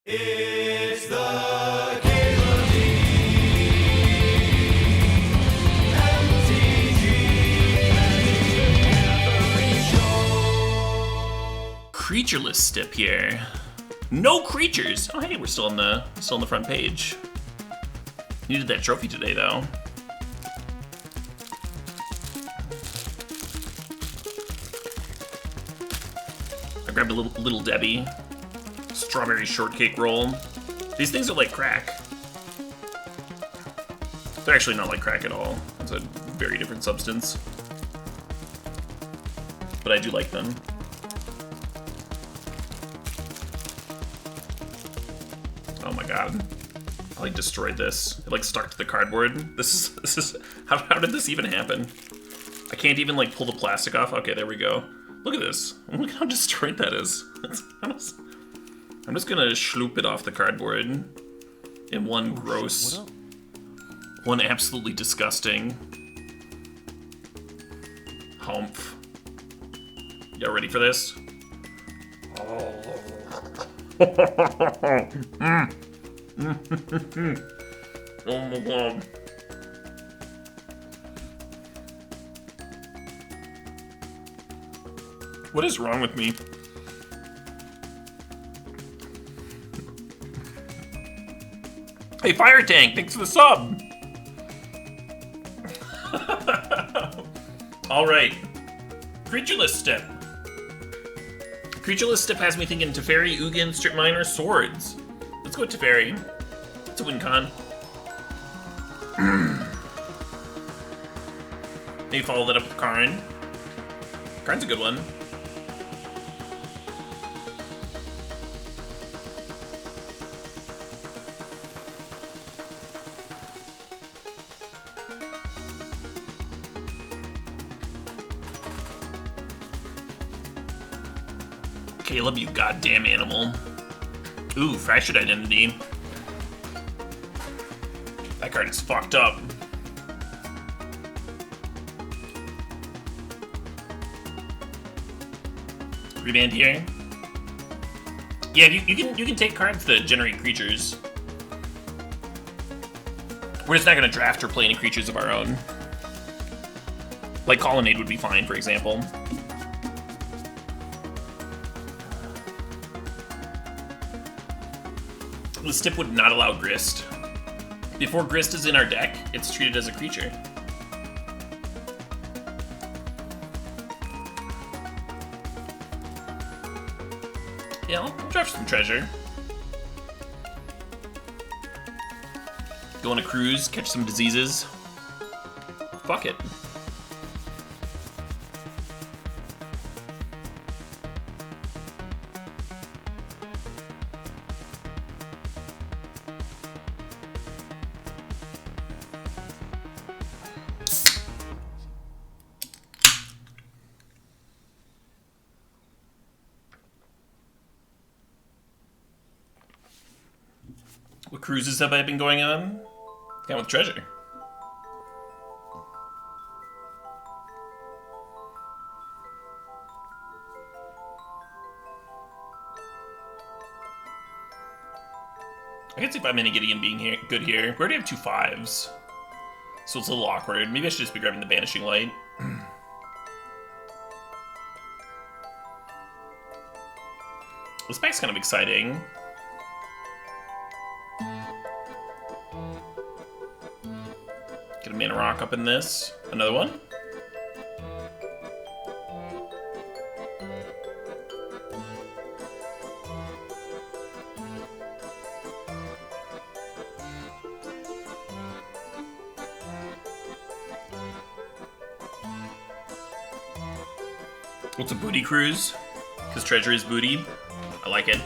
It's the CalebDMTG Creatureless step here. No creatures. Oh hey, we're still on the front page. Needed that trophy today though. I grabbed a little Debbie. Strawberry shortcake roll. These things are like crack. They're actually not like crack at all. It's a very different substance. But I do like them. Oh my god. I like destroyed this. It like stuck to the cardboard. This is how did this even happen? I can't even like pull the plastic off. Okay, there we go. Look at this. Look how destroyed that is. I'm just gonna schloop it off the cardboard in one gross, one absolutely disgusting humph. Y'all ready for this? Oh. Oh my god. What is wrong with me? Hey, Fire Tank, thanks for the sub! Alright. Creatureless Step. Creatureless Step has me thinking Teferi, Ugin, Strip Miner, Swords. Let's go with Teferi. That's a win con. Maybe follow that up with Karn. Karn's a good one. Caleb, you goddamn animal. Ooh, Fractured Identity. That card is fucked up. Reband here. Yeah, you can take cards that generate creatures. We're just not gonna draft or play any creatures of our own. Like Colonnade would be fine, for example. The stip would not allow Grist. Before Grist is in our deck, it's treated as a creature. Yeah, I'll draft some treasure. Go on a cruise, catch some diseases. Fuck it. What cruises have I been going on? Down with treasure. I can see 5 mana Gideon being here, good here. We already have 2 5s. So it's a little awkward. Maybe I should just be grabbing the Banishing Light. This pack's kind of exciting. Get a Mana Rock up in this. Another one. What's a booty cruise? Because treasure is booty. I like it.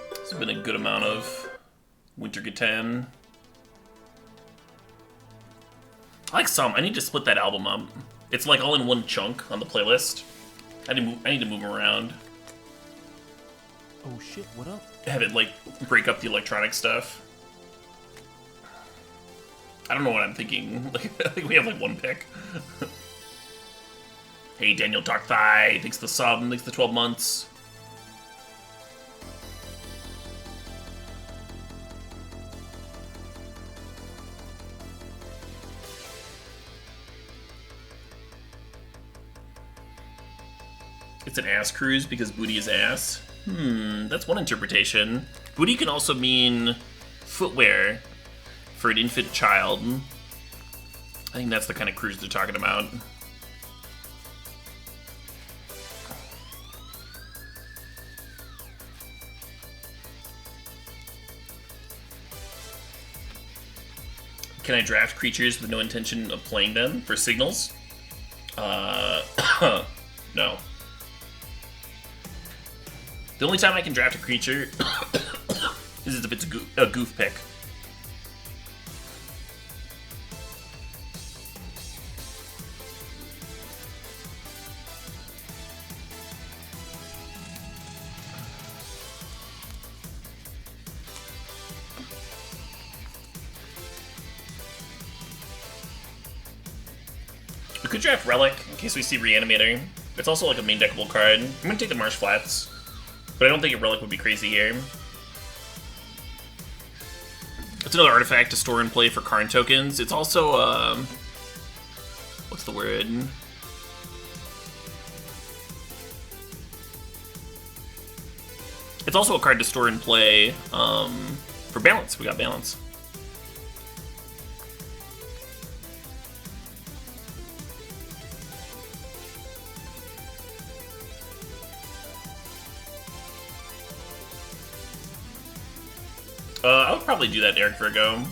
This has been a good amount of Winter Gatan. I like some. I need to split that album up. It's like all in one chunk on the playlist. I need to move them around. Oh shit, what up? Have it like break up the electronic stuff. I don't know what I'm thinking. Like, I think we have like one pick. Hey, Daniel Dark Thigh, thanks the sub, thanks the 12 months. It's an ass cruise because booty is ass. That's one interpretation. Booty can also mean footwear for an infant child. I think that's the kind of cruise they're talking about. Can I draft creatures with no intention of playing them for signals? No. The only time I can draft a creature is if it's a goof pick. We could draft Relic in case we see Reanimator. It's also like a main deckable card. I'm gonna take the Marsh Flats, but I don't think a Relic would be crazy here. It's another artifact to store and play for Karn tokens. It's also, what's the word? It's also a card to store and play for balance. We got balance. I would probably do that, Eric Virgo.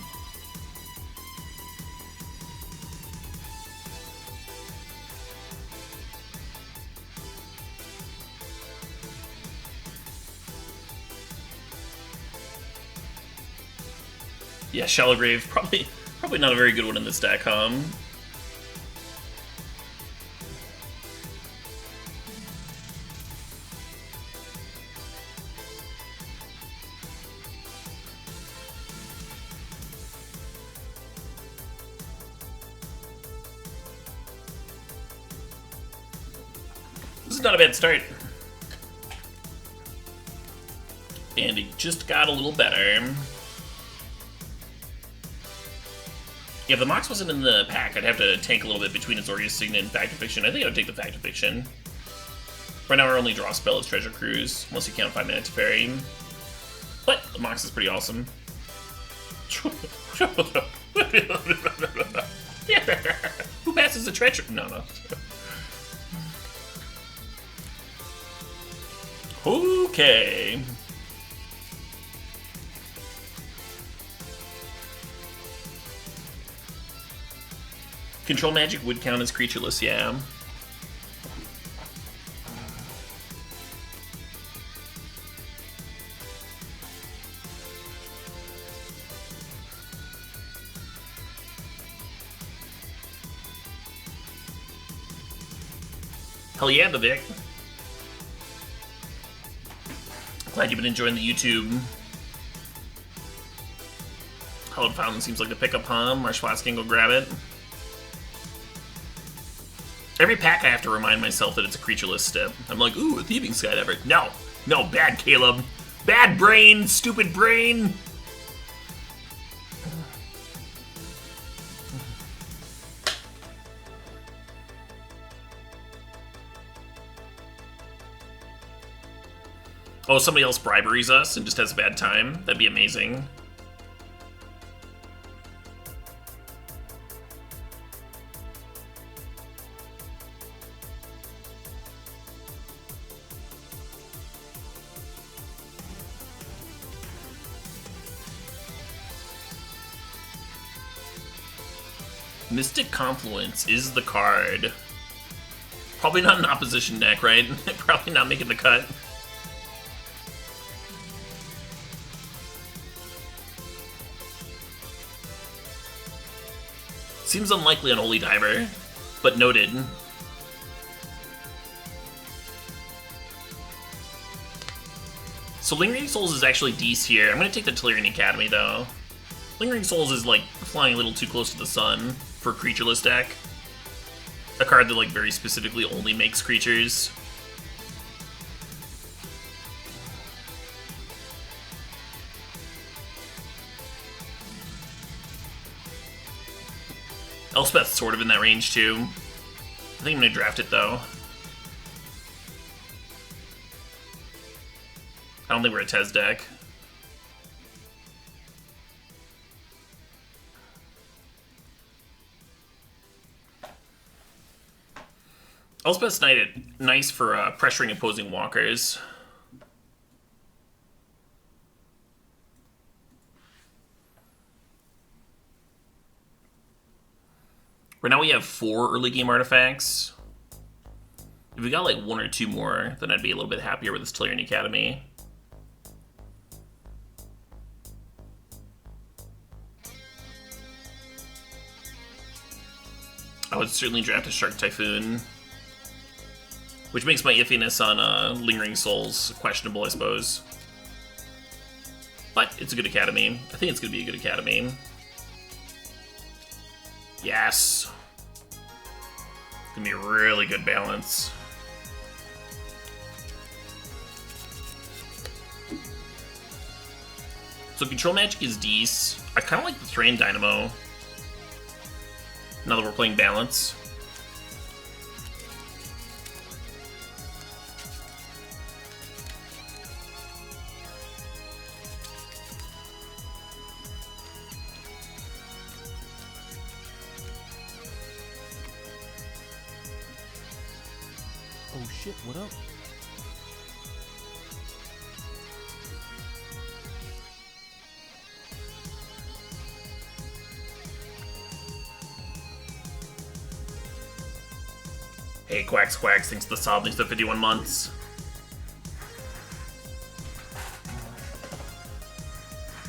Yeah, Shallow Grave, probably not a very good one in this deck, huh? This is not a bad start. And it just got a little better. Yeah, if the Mox wasn't in the pack, I'd have to tank a little bit between Azorius Signet and Fact of Fiction. I think I would take the Fact of Fiction. Right now our only draw spell is Treasure Cruise, unless you count 5 Mana Teferi. But the Mox is pretty awesome. Who passes the treasure? No. Okay. Control Magic would count as creatureless, yeah. Hell yeah, the Vic. Glad you've been enjoying the YouTube. Hallowed Fountain seems like the pickup, huh? Marsh Flats can go grab it. Every pack I have to remind myself that it's a creatureless step. I'm like, ooh, a Thieving Skydiver. No, bad Caleb. Bad brain, stupid brain. Oh, somebody else briberies us and just has a bad time? That'd be amazing. Mystic Confluence is the card. Probably not an opposition deck, right? Probably not making the cut. Seems unlikely on Holy Diver, but noted. So Lingering Souls is actually D tier. I'm going to take the Tellurian Academy, though. Lingering Souls is like flying a little too close to the sun for a creatureless deck. A card that like very specifically only makes creatures. Elspeth's sort of in that range too. I think I'm gonna draft it though. I don't think we're a Tez deck. Elspeth's nice for pressuring opposing walkers. Right now we have 4 early game artifacts. If we got like 1 or 2 more, then I'd be a little bit happier with this Tellurian Academy. I would certainly draft a Shark Typhoon. Which makes my iffiness on Lingering Souls questionable, I suppose. But it's a good academy. I think it's going to be a good academy. Yes! It's going to be a really good balance. So Control Magic is decent. I kind of like the Thrain Dynamo. Now that we're playing balance. Oh shit, what up? Hey, Quacks thinks the Sob needs to 51 months.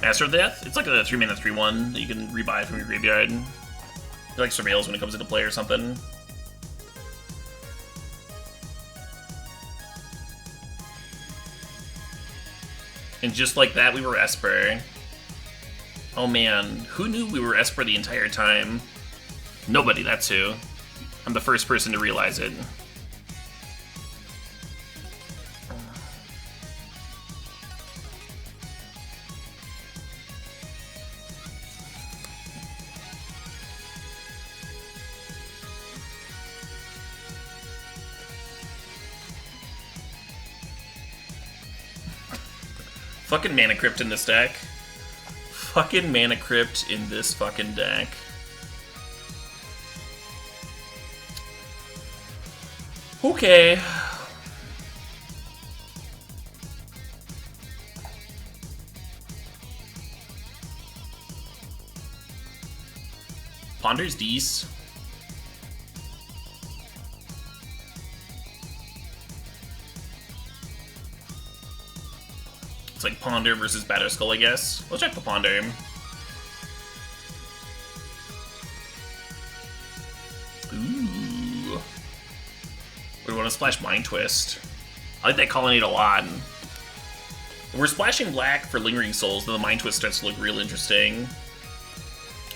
Master of Death? It's like a 3-mana 3/1 that you can rebuy from your graveyard. It like surveils when it comes into play or something. And just like that, we were Esper. Oh man, who knew we were Esper the entire time? Nobody, that's who. I'm the first person to realize it. Fucking Mana Crypt in this deck. Fucking Mana Crypt in this fucking deck. Okay. Ponder's Dees. It's like Ponder versus Batterskull, I guess. Let's check the Ponder. Ooh. We want to splash Mind Twist. I like that Colonnade a lot. If we're splashing black for Lingering Souls, then the Mind Twist starts to look real interesting.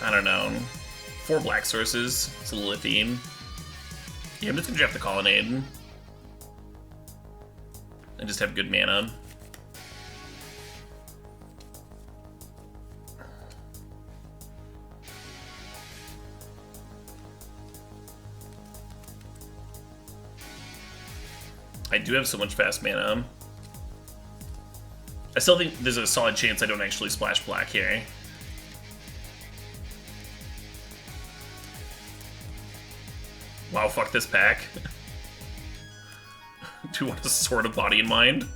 I don't know. 4 black sources. It's a little iffy. Yeah, I'm just gonna draft the Colonnade. And just have good mana. I do have so much fast mana. I still think there's a solid chance I don't actually splash black here. Wow, fuck this pack. Do you want a Sword of Body and Mind?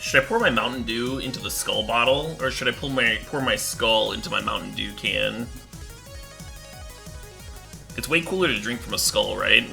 Should I pour my Mountain Dew into the Skull bottle, or should I pour my Skull into my Mountain Dew can? It's way cooler to drink from a Skull, right?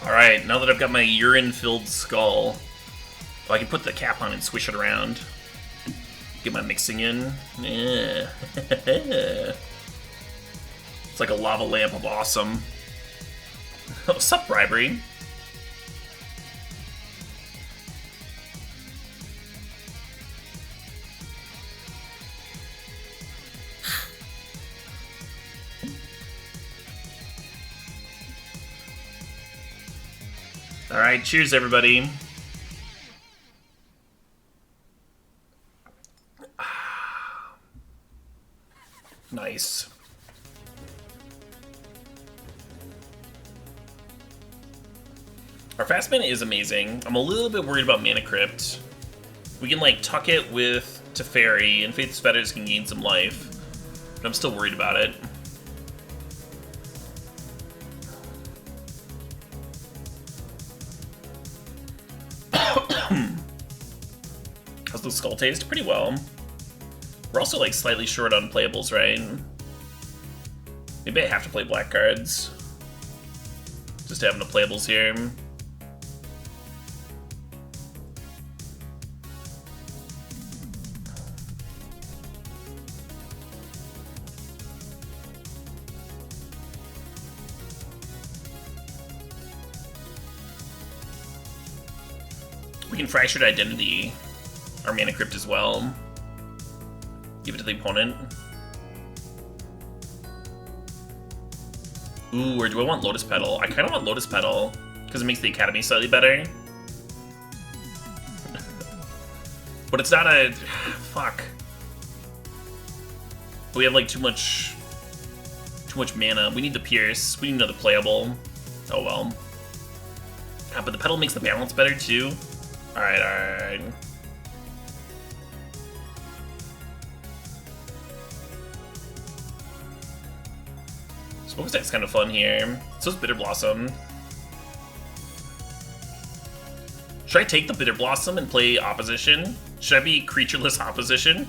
Alright, now that I've got my urine-filled skull, I can put the cap on and swish it around. Get my mixing in. Yeah. It's like a lava lamp of awesome. What's up, bribery? Alright, cheers everybody. Nice. Our fast mana is amazing. I'm a little bit worried about Mana Crypt. We can like tuck it with Teferi, and Faith's Fetters can gain some life. But I'm still worried about it. How's the skull taste? Pretty well. We're also like slightly short on playables, right? Maybe I have to play black cards. Just to have enough playables here. We can Fractured Identity our Mana Crypt as well. Give it to the opponent. Ooh, or do I want Lotus Petal? I kind of want Lotus Petal, because it makes the Academy slightly better. But it's not a... Fuck. We have like too much mana. We need the Pierce. We need another playable. Oh well. God, but the Petal makes the balance better too. Alright, alright. Smokestack's kind of fun here. So is Bitter Blossom. Should I take the Bitter Blossom and play Opposition? Should I be Creatureless Opposition?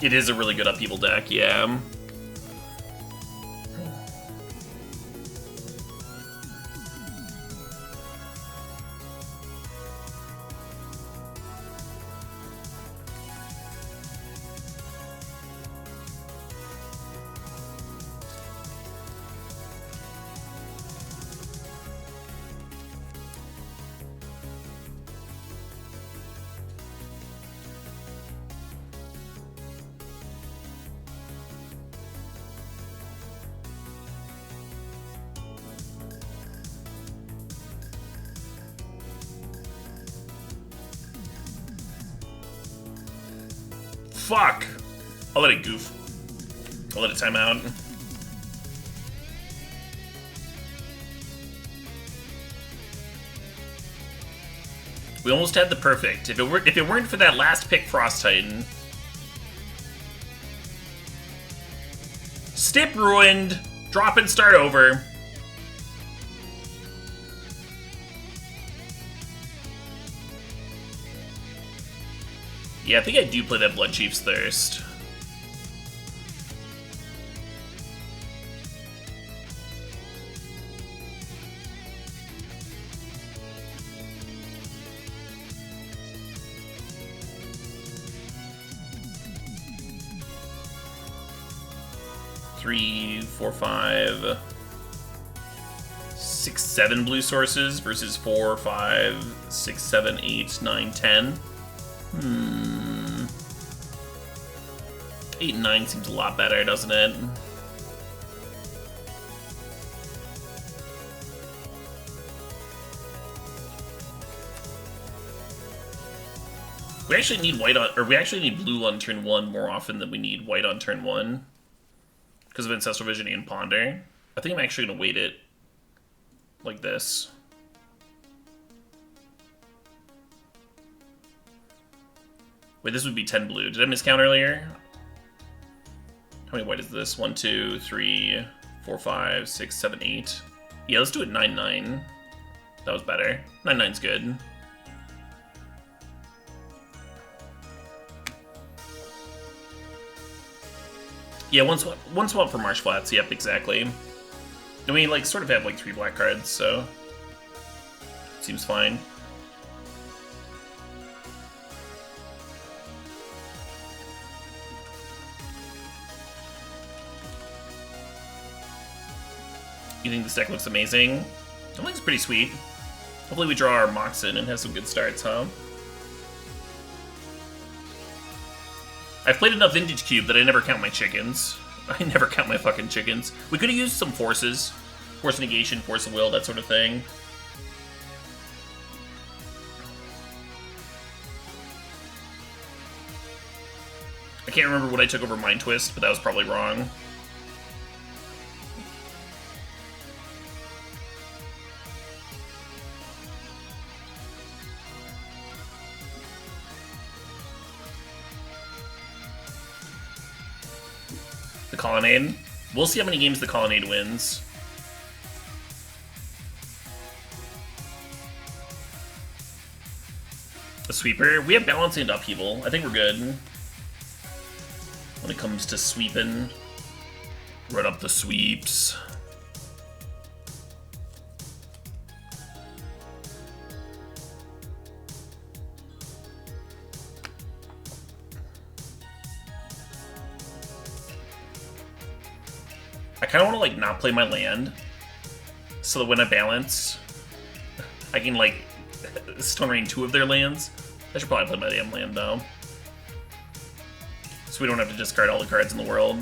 It is a really good upheaval deck, yeah. Fuck! I'll let it goof. I'll let it time out. We almost had the perfect. If it weren't for that last pick, Frost Titan. Stip ruined. Drop and start over. Yeah, I think I do play that Blood Chief's Thirst. Three, 4, 5, 6, 7 blue sources versus 4, 5, 6, 7, 8, 9, 10. 8 and 9 seems a lot better, doesn't it? We actually need white on, or we actually need blue on turn 1 more often than we need white on turn 1. Because of Ancestral Vision and Ponder. I think I'm actually going to weight it like this. Wait, this would be 10 blue. Did I miscount earlier? How many white is this? 1, 2, 3, 4, 5, 6, 7, 8. Yeah, let's do it 9, 9. That was better. 9-9's good. Yeah, one swap for Marsh Flats. Yep, exactly. And we like sort of have like 3 black cards, so seems fine. You think this deck looks amazing? I think it's pretty sweet. Hopefully we draw our Moxen and have some good starts, huh? I've played enough Vintage Cube that I never count my chickens. I never count my fucking chickens. We could have used some forces. Force negation, force of will, that sort of thing. I can't remember what I took over Mind Twist, but that was probably wrong. The Colonnade. We'll see how many games the Colonnade wins. The Sweeper. We have Balancing and Upheaval. I think we're good. When it comes to sweeping. Run up the sweeps. I kind of want to like not play my land, so that when I balance, I can like Stone Rain 2 of their lands. I should probably play my damn land though, so we don't have to discard all the cards in the world.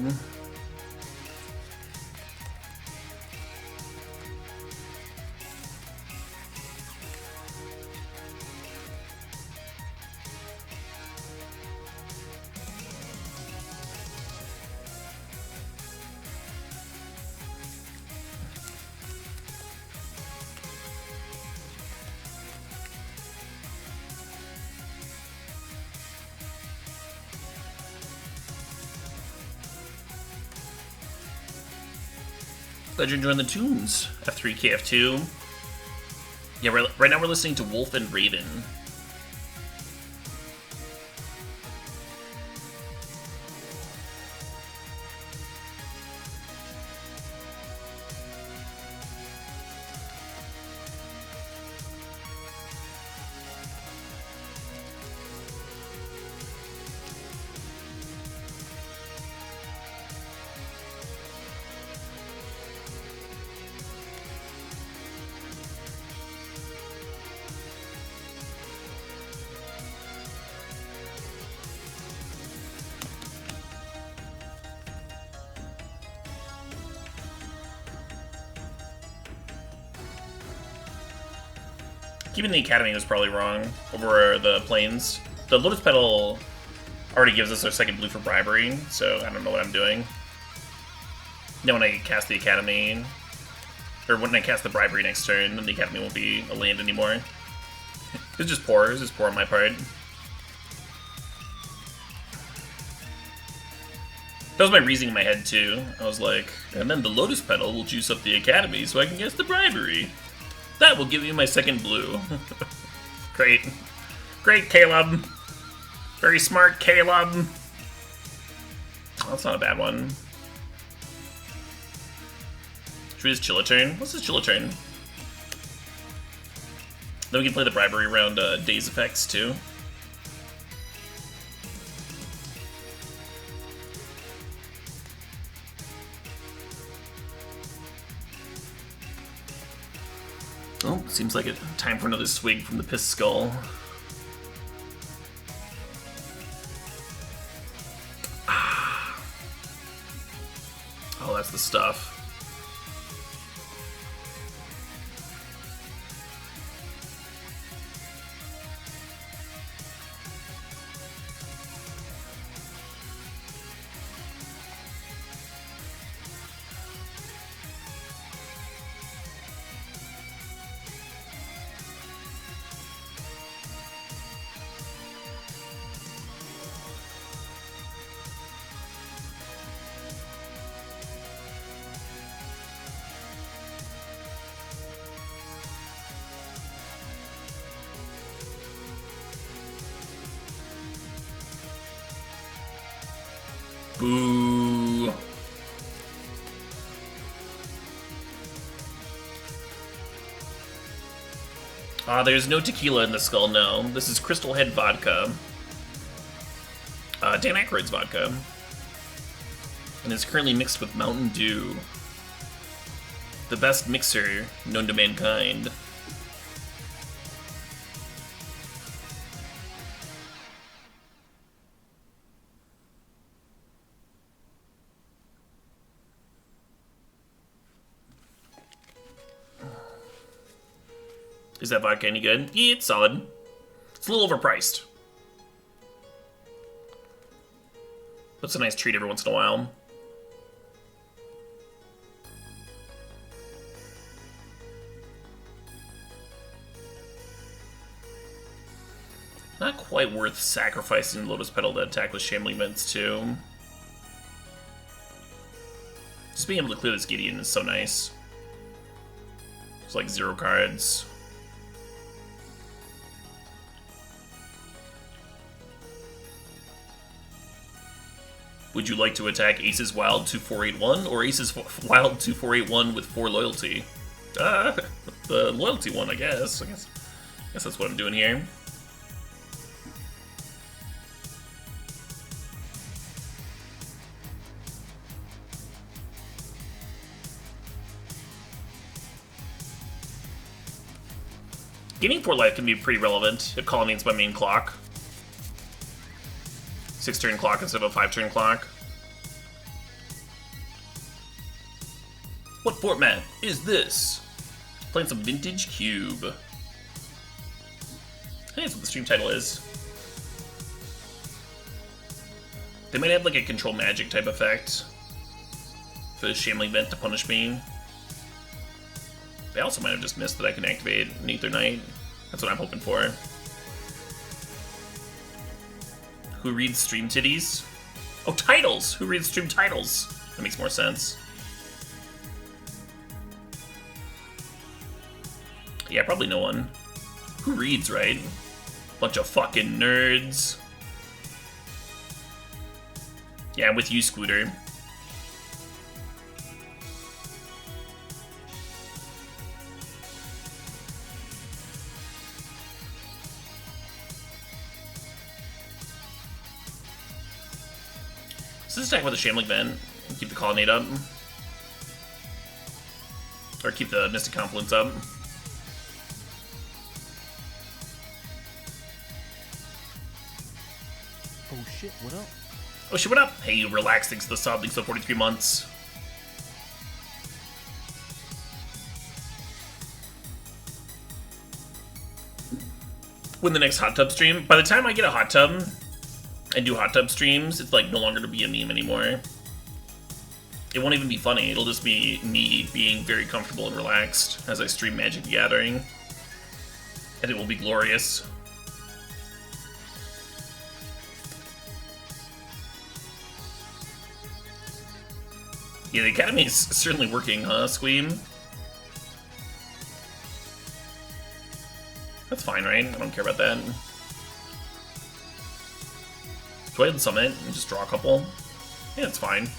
Glad you're enjoying the tunes. F3, KF2. Yeah, right now we're listening to Wolf and Raven. Keeping the Academy was probably wrong over the Plains. The Lotus Petal already gives us our second blue for bribery, so I don't know what I'm doing. Then when I cast the Academy, or when I cast the bribery next turn, then the Academy won't be a land anymore. It's just poor. It's just poor on my part. That was my reasoning in my head too. I was like, and then the Lotus Petal will juice up the Academy so I can cast the bribery. That will give you my second blue. Great. Great, Caleb. Very smart, Caleb. Oh, that's not a bad one. Should we just chill a turn? Let's just chill a turn. Then we can play the bribery around Days effects too. Oh, seems like it's time for another swig from the Piss Skull. Oh, that's the stuff. There's no tequila in the skull, no. This is Crystal Head vodka. Dan Aykroyd's vodka. And is currently mixed with Mountain Dew. The best mixer known to mankind. Is that vodka any good? Yeah, it's solid. It's a little overpriced. But it's a nice treat every once in a while. Not quite worth sacrificing Lotus Petal to attack with Shambling Vents, too. Just being able to clear this Gideon is so nice. It's like 0 cards. Would you like to attack Ace's Wild 2481 or Ace's Wild 2481 with 4 loyalty? The loyalty one, I guess. I guess that's what I'm doing here. Gaining 4 life can be pretty relevant if calling means my main clock. 6-turn clock instead of a 5-turn clock. What format is this? Playing some Vintage Cube. I think that's what the stream title is. They might have like a control magic type effect for the Shambling Vent to punish me. They also might have just missed that I can activate an Aether Knight. That's what I'm hoping for. Who reads stream titties? Oh, titles! Who reads stream titles? That makes more sense. Yeah, probably no one. Who reads, right? Bunch of fucking nerds. Yeah, I'm with you, Scooter. So this attack with a Shambling Vent and keep the Colonnade up. Or keep the Mystic Confluence up. Oh shit, what up? Oh shit, what up? Hey, you relax, thanks to the sub, thanks to the 43 months. When the next hot tub stream, by the time I get a hot tub and do hot tub streams, it's like no longer to be a meme anymore. It won't even be funny, it'll just be me being very comfortable and relaxed as I stream Magic the Gathering. And it will be glorious. Yeah, the Academy is certainly working, huh, Squeam? That's fine, right? I don't care about that. Do I hit the summit and just draw a couple? Yeah, it's fine.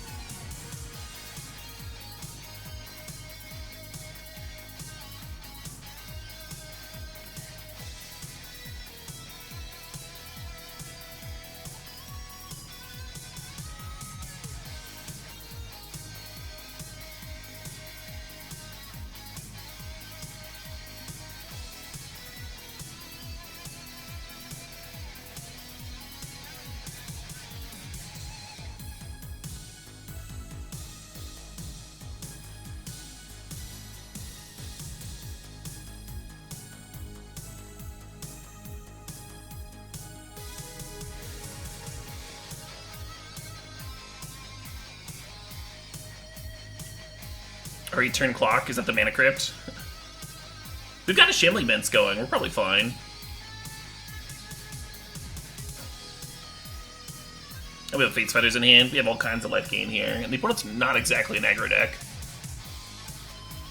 Our 8-turn clock is at the Mana Crypt. We've got a Shambling Vents going, we're probably fine. And we have Fates Fighters in hand, we have all kinds of life gain here, and the opponent's not exactly an aggro deck.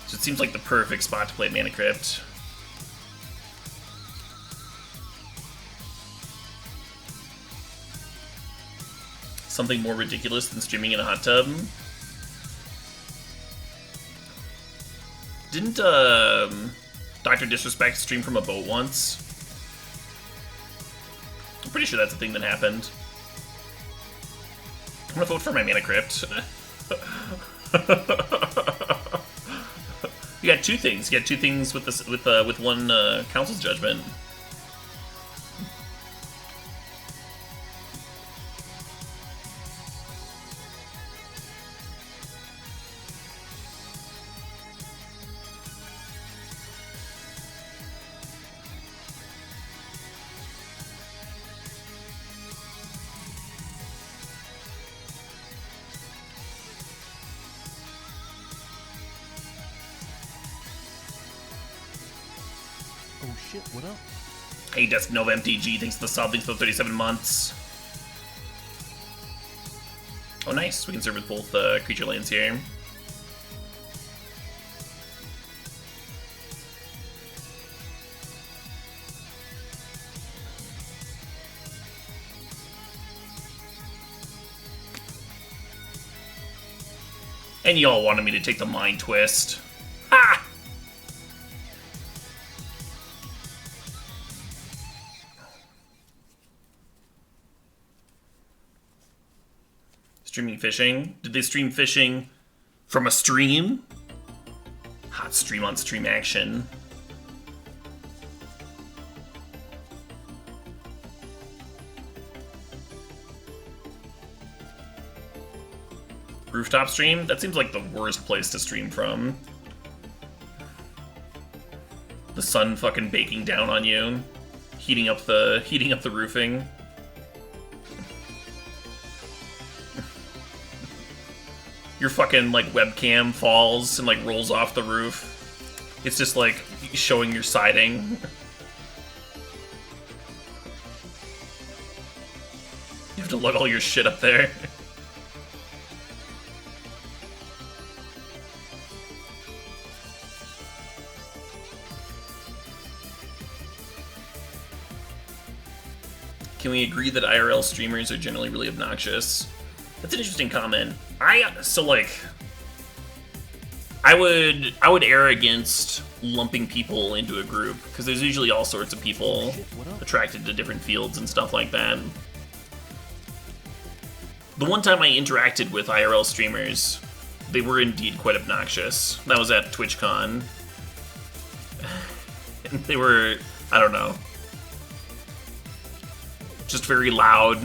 So it seems like the perfect spot to play Mana Crypt. Something more ridiculous than streaming in a hot tub. Didn't Dr. Disrespect streamed from a boat once. I'm pretty sure that's a thing that happened. I'm gonna vote for my Mana Crypt. You got two things. You got two things with this with one Council's Judgment. Oh shit, what up? Hey, CalebDMTG, thanks for the sub, thanks for the 37 months. Oh, nice. We can serve with both creature lands here. And y'all wanted me to take the Mind Twist. Ha! Streaming fishing? Did they stream fishing from a stream? Hot stream on stream action. Rooftop stream? That seems like the worst place to stream from. The sun fucking baking down on you, heating up the roofing. Your fucking like webcam falls and like rolls off the roof. It's just like showing your siding. You have to lug all your shit up there. Can we agree that IRL streamers are generally really obnoxious? That's an interesting comment. I would err against lumping people into a group, because there's usually all sorts of people attracted to different fields and stuff like that. The one time I interacted with IRL streamers, they were indeed quite obnoxious. That was at TwitchCon. And they were, I don't know, just very loud,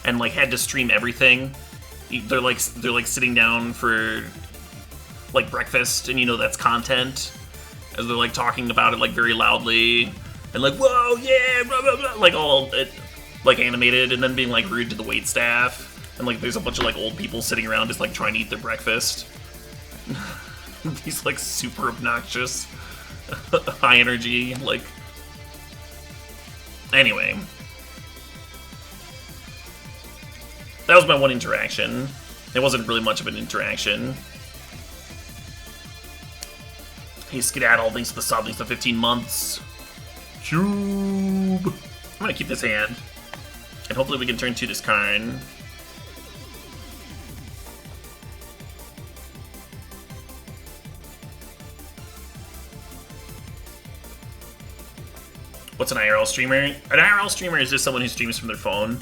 and like had to stream everything. They're like sitting down for like breakfast, and you know that's content, as they're like talking about it like very loudly and like whoa yeah blah blah blah, like all like animated, and then being like rude to the wait staff, and like there's a bunch of like old people sitting around just like trying to eat their breakfast. These like super obnoxious, high energy like. Anyway. That was my one interaction. It wasn't really much of an interaction. Hey, Skedaddle, thanks for the sub, thanks for 15 months. Cube! I'm gonna keep this hand. And hopefully we can turn to this card. What's an IRL streamer? An IRL streamer is just someone who streams from their phone.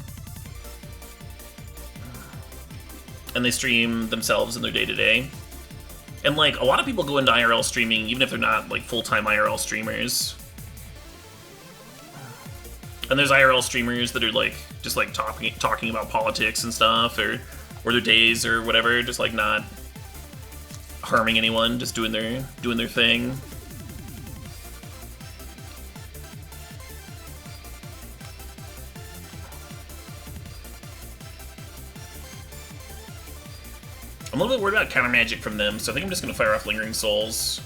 And they stream themselves in their day-to-day. And like, a lot of people go into IRL streaming even if they're not like full-time IRL streamers. And there's IRL streamers that are like just like talking about politics and stuff, or their days or whatever, just like not harming anyone, just doing their thing. I'm a little bit worried about counter magic from them, so I think I'm just going to fire off Lingering Souls.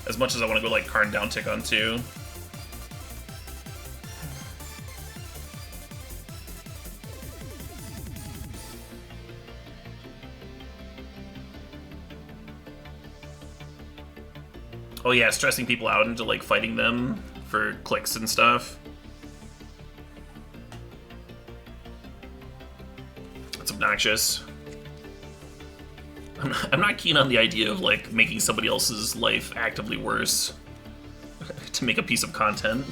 As much as I want to go like Karn down tick on 2. Oh yeah, stressing people out into like fighting them for clicks and stuff. Obnoxious. I'm not keen on the idea of like making somebody else's life actively worse to make a piece of content.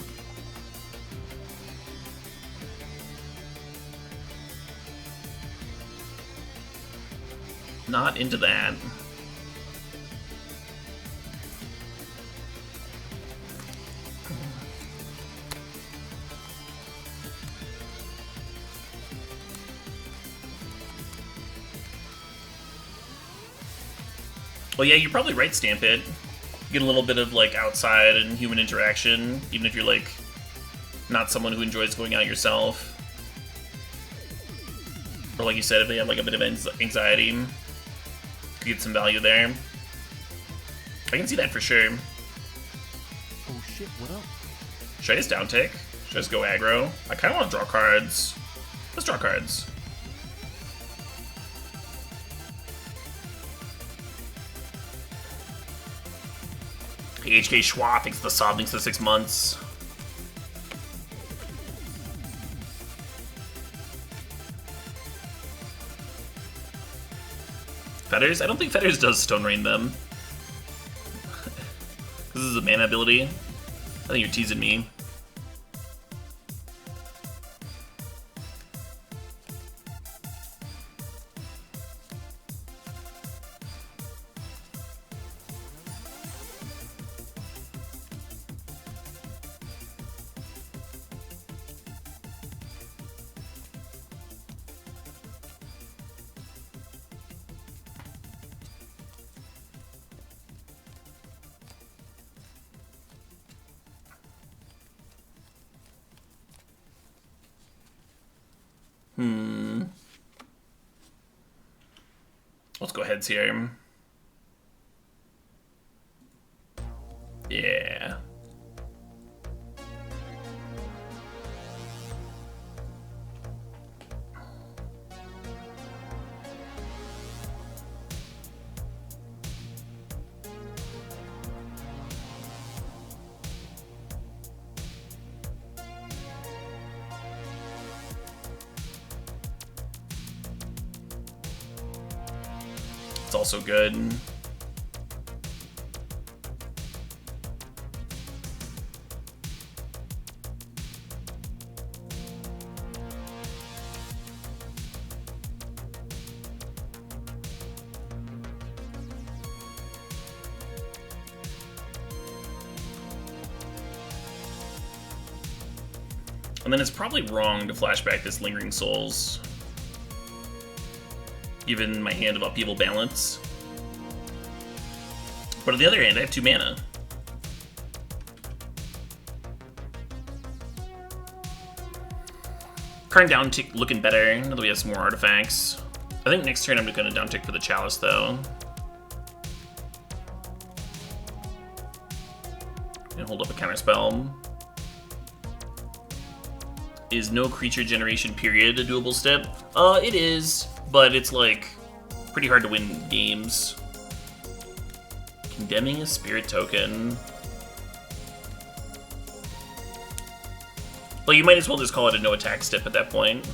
Not into that. Well, yeah, you're probably right, Stamp It. Get a little bit of like outside and human interaction, even if you're like not someone who enjoys going out yourself. Or like you said, if they have like a bit of anxiety, you get some value there. I can see that for sure. Oh shit, what up? Should I just down tick? Should I just go aggro? I kind of want to draw cards. Let's draw cards. HK Schwa thinks the sob thinks the 6 months. Fetters? I don't think Fetters does Stone Rain them. This is a mana ability. I think you're teasing me. Let's go heads here. Yeah. It's also good. And then it's probably wrong to flashback this Lingering Souls, given my hand of Upheaval Balance. But on the other hand, I have 2 mana. Current down tick looking better, now that we have some more artifacts. I think next turn I'm going to down tick for the Chalice, though. And hold up a counterspell. Is no creature generation period a doable step? It is, but it's like pretty hard to win games. Condemning a spirit token. Well, you might as well just call it a no attack step at that point.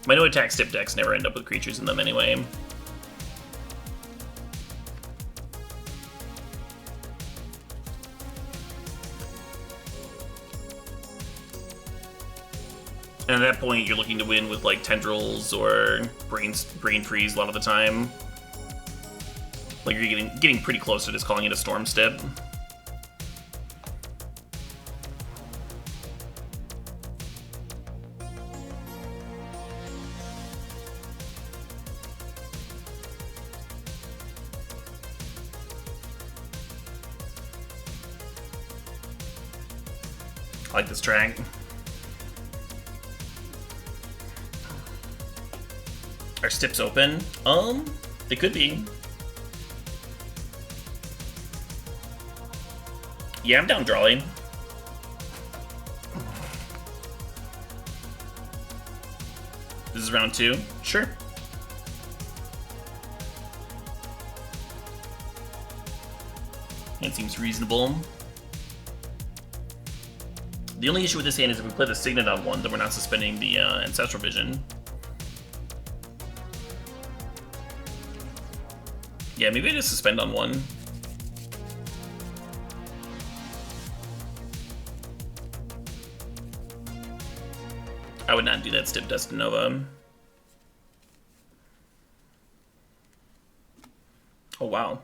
My no attack step decks never end up with creatures in them anyway. And at that point, you're looking to win with like Tendrils or Brain Freeze a lot of the time. Like you're getting pretty close to just calling it a Storm Step. I like this track. Are steps open? They could be. Yeah, I'm down drawing. This is round 2? Sure. It seems reasonable. The only issue with this hand is if we play the Signet on 1, then we're not suspending the Ancestral Vision. Yeah, maybe I just suspend on one. I would not do that Stip Dust Nova. Oh, wow.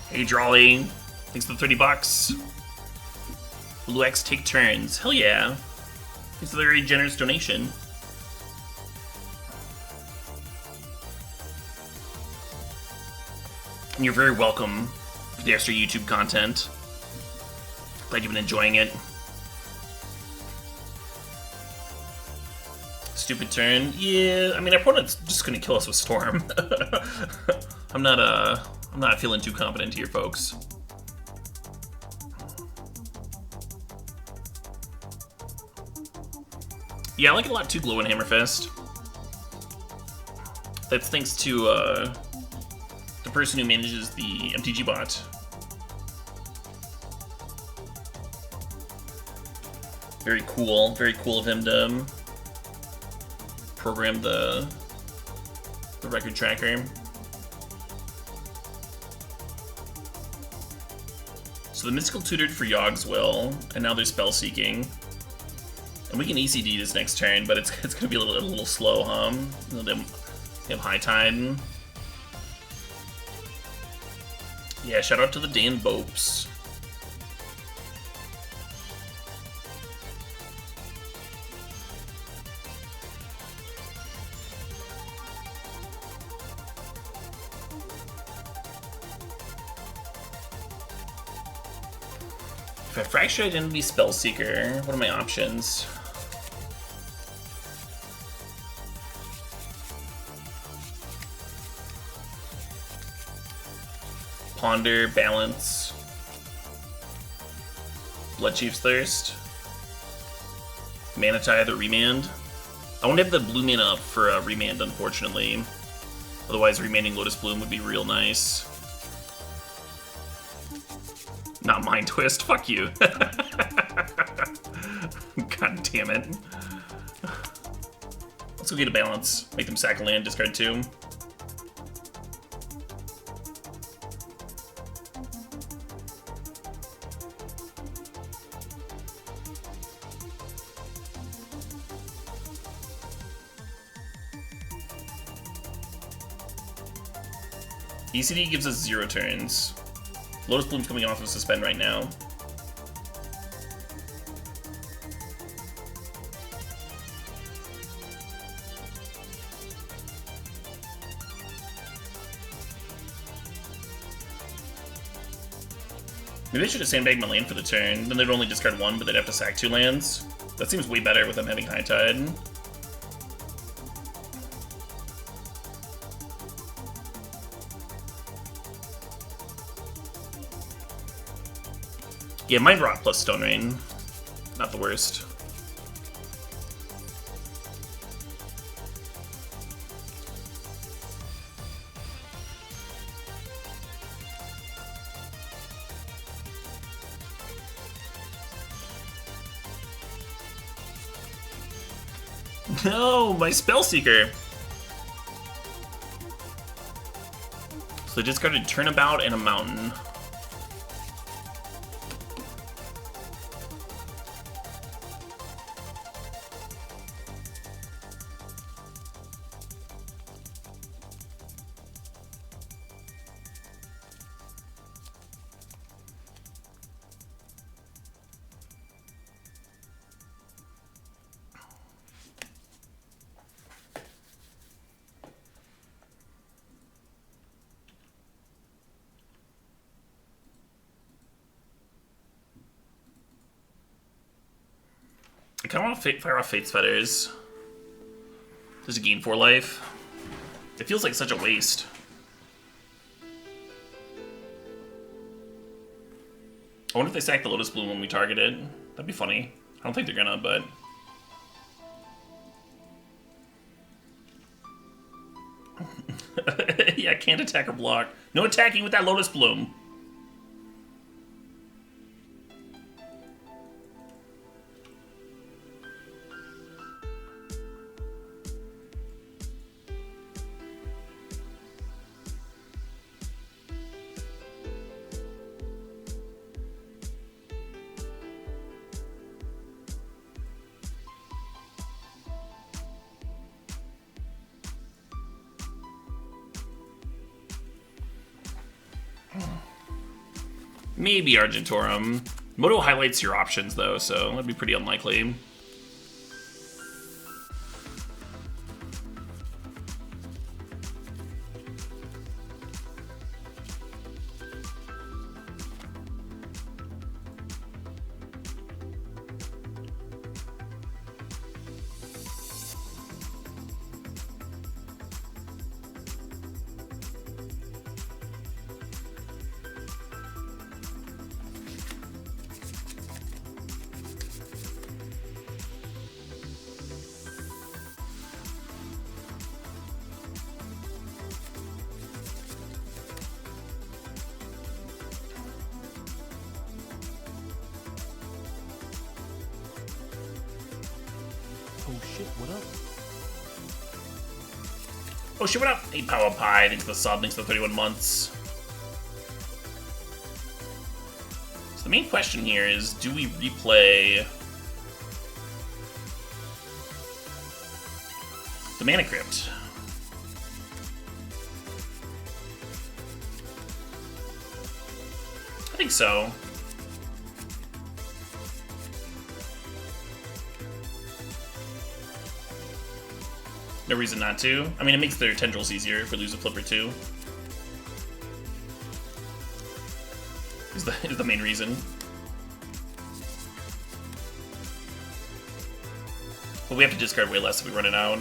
Hey, Drawley. Thanks for the 30 bucks. Blue X take turns. Hell yeah. Thanks for the very generous donation. And you're very welcome for the extra YouTube content. Glad you've been enjoying it. Stupid turn. Yeah, I mean, our opponent's just gonna kill us with Storm. I'm not feeling too confident here, folks. Yeah, I like it a lot too, Glow and Hammerfist. That's thanks to the person who manages the MTG bot. Very cool of him to program the record tracker. So the Mystical tutored for Yogg's Will, and now they're spell seeking. And we can ECD this next turn, but it's gonna be a little slow, huh? They have High Tide. Yeah, shout out to the Dan Bopes. If I Fracture Identity Spellseeker, what are my options? Ponder, Balance, Bloodchief's Thirst, Mana Tithe or Remand. I won't have the blue mana up for Remand, unfortunately. Otherwise, remanding Lotus Bloom would be real nice. Not Mind Twist, fuck you. God damn it. Let's go get a Balance. Make them sack a land, discard 2. ECD gives us 0 turns. Lotus Bloom's coming off of Suspend right now. Maybe I should have sandbagged my land for the turn. Then they'd only discard 1, but they'd have to sack 2 lands. That seems way better with them having High Tide. Yeah, Mind Rot plus Stone Rain. Not the worst. No, my Spellseeker! So they discarded Turnabout and a Mountain. kind of want to fire off Fate's Fetters. There's a gain 4 life. It feels like such a waste. I wonder if they sack the Lotus Bloom when we target it. That'd be funny. I don't think they're gonna, but... yeah, can't attack or block. No attacking with that Lotus Bloom. Maybe Argentorum. Moto highlights your options, though, so that'd be pretty unlikely. Oh shit, what up? Oh shit, what up? 8 Power Pie, thanks for the sub, thanks for the 31 months. So the main question here is, do we replay the Mana Crypt? I think so. No reason not to. I mean, it makes their tendrils easier if we lose a flip or two. Is the main reason. But we have to discard way less if we run it out.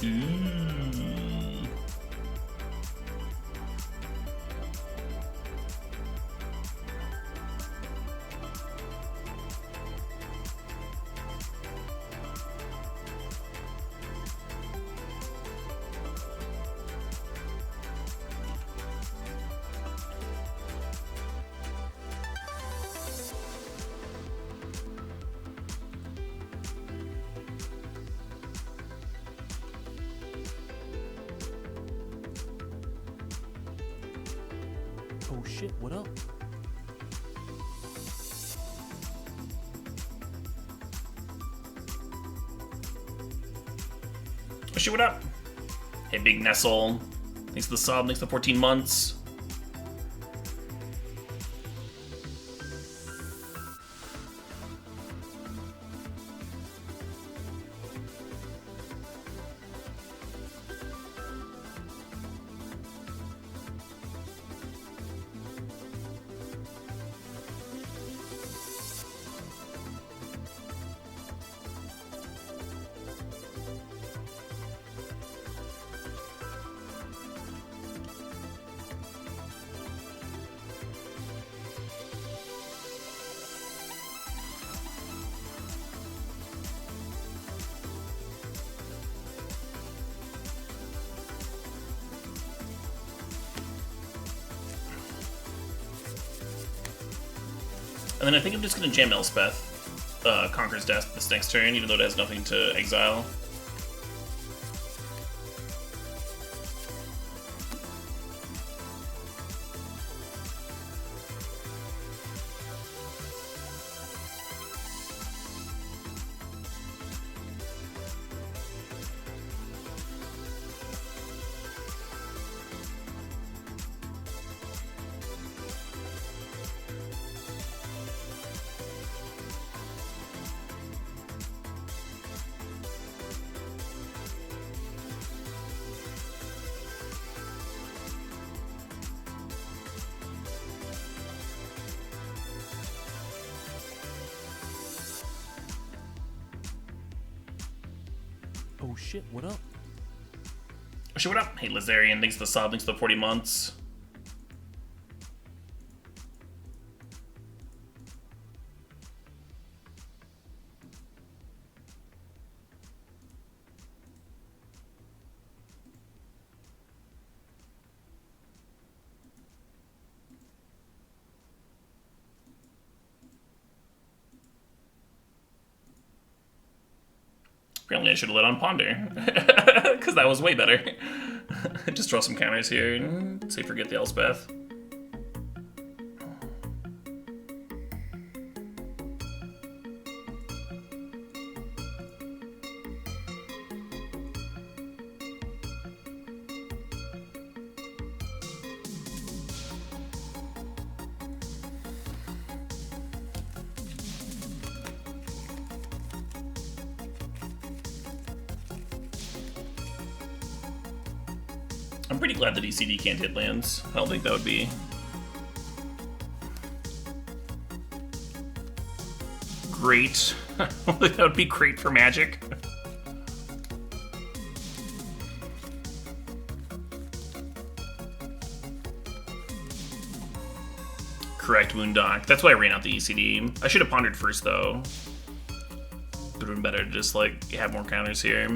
Ooh. Oh shit, what up? Oh shit, what up? Hey, Big Nestle. Thanks for the sub, thanks for the 14 months. And then I think I'm just going to jam Elspeth, Conqueror's Death this next turn, even though it has nothing to exile. Oh shit, what up? Oh shit, what up? Hey, Lazarian, thanks for the sub, thanks for the 40 months. Apparently I should have let on Ponder, because that was way better. Just draw some counters here and say forget the Elspeth. I'm pretty glad that ECD can't hit lands. I don't think that would be great. I don't think that would be great for Magic. Correct, Moondock. That's why I ran out the ECD. I should have pondered first, though. It would have been better to just, like, have more counters here.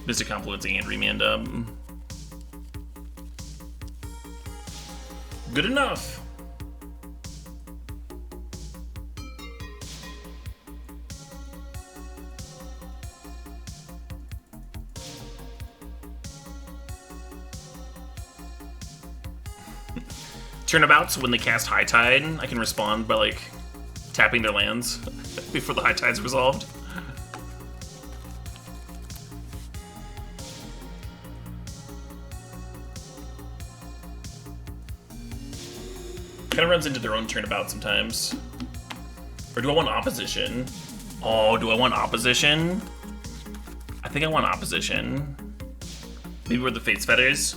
Mystic Confluence and Remand up. Good enough. Turnabouts, when they cast High Tide, I can respond by, like, tapping their lands before the High Tide's resolved. Kind of runs into their own turnabout sometimes. Or do I want opposition? Oh, do I want opposition? I think I want opposition. Maybe we're the Fate's Fetters.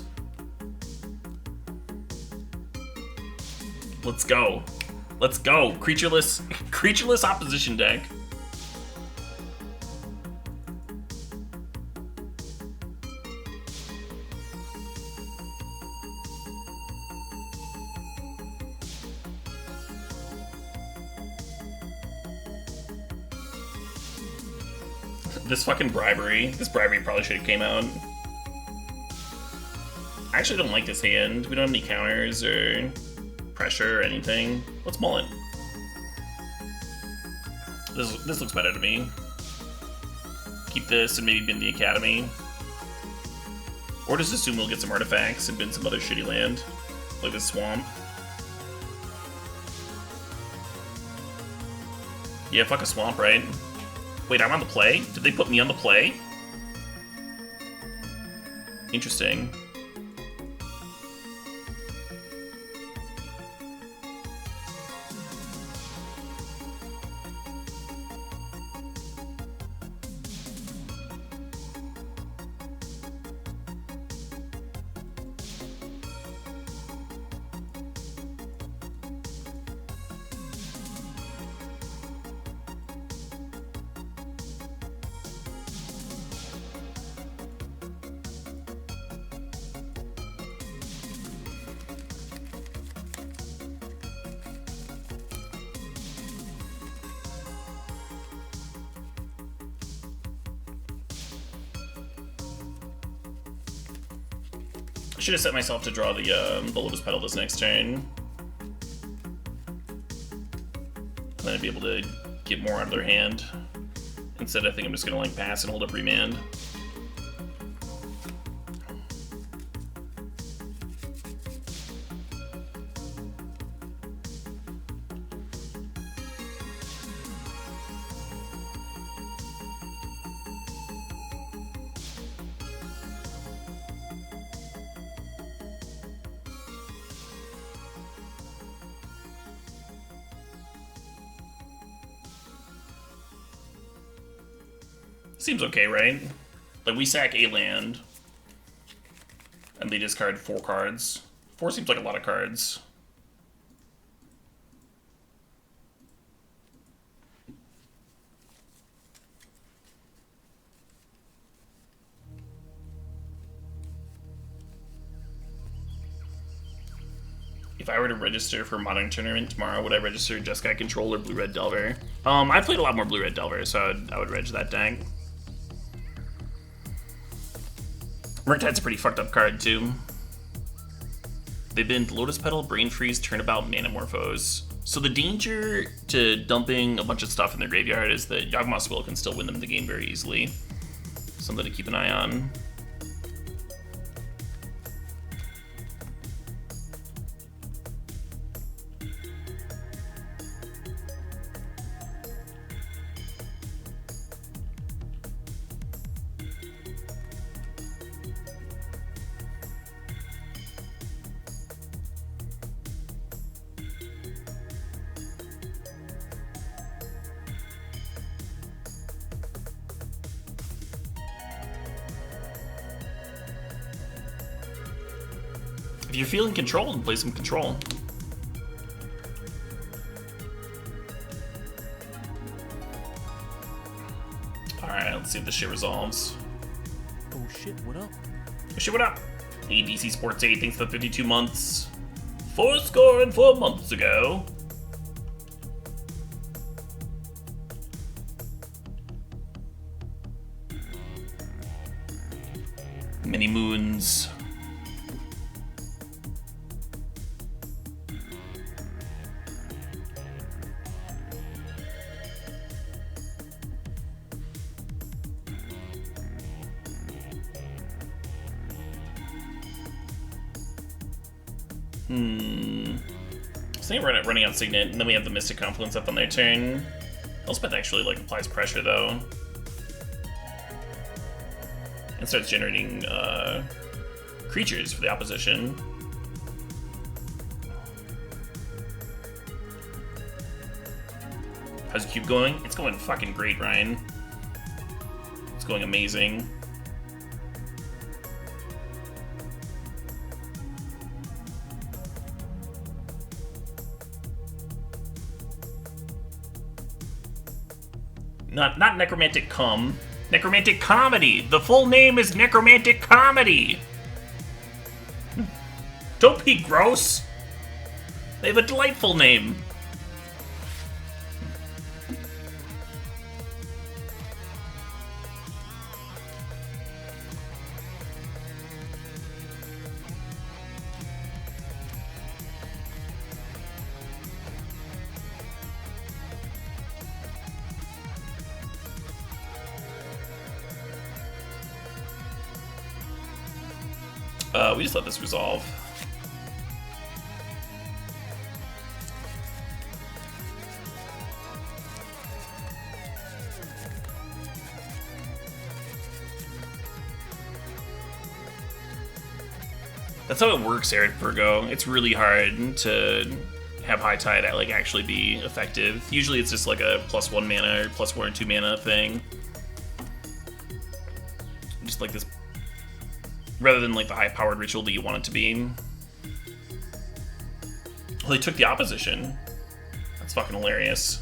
Let's go. Let's go. Creatureless opposition deck. This fucking bribery. This bribery probably should have came out. I actually don't like this hand. We don't have any counters or pressure or anything. Let's mull it. This looks better to me. Keep this and maybe bin the Academy. Or just assume we'll get some artifacts and bin some other shitty land. Like this swamp. Yeah, fuck a swamp, right? Wait, I'm on the play? Did they put me on the play? Interesting. I should have set myself to draw the Lotus Petal this next turn. And then I'd be able to get more out of their hand. Instead, I think I'm just gonna like pass and hold up Remand. Seems okay, right? Like, we sack a land, and they discard 4 cards. 4 seems like a lot of cards. If I were to register for Modern Tournament tomorrow, would I register Jeskai Control or Blue-Red Delver? I played a lot more Blue-Red Delver, so I would reg that deck. Murktide's a pretty fucked up card, too. They've been Lotus Petal, Brain Freeze, Turnabout, Manamorphose. So the danger to dumping a bunch of stuff in their graveyard is that Yawgmoth's Will can still win them the game very easily. Something to keep an eye on. If you're feeling controlled, then play some control. Alright, let's see if this shit resolves. Oh shit, what up? Oh shit, what up? ABC Sports 8, thanks for the 52 months. 4 months ago. Many moons. So we're running out Signet, and then we have the Mystic Confluence up on their turn. Elspeth actually like applies pressure though, and starts generating creatures for the opposition. How's the cube going? It's going fucking great, Ryan. It's going amazing. Not Necromantic Cum. Necromantic Comedy! The full name is Necromantic Comedy! Don't be gross! They have a delightful name. We just let this resolve. That's how it works, Eric Virgo. It's really hard to have High Tide like actually be effective. Usually it's just like a +1 mana or +1 or 2 mana thing. Just like this, rather than like the high-powered ritual that you want it to be. Well, they took the opposition. That's fucking hilarious.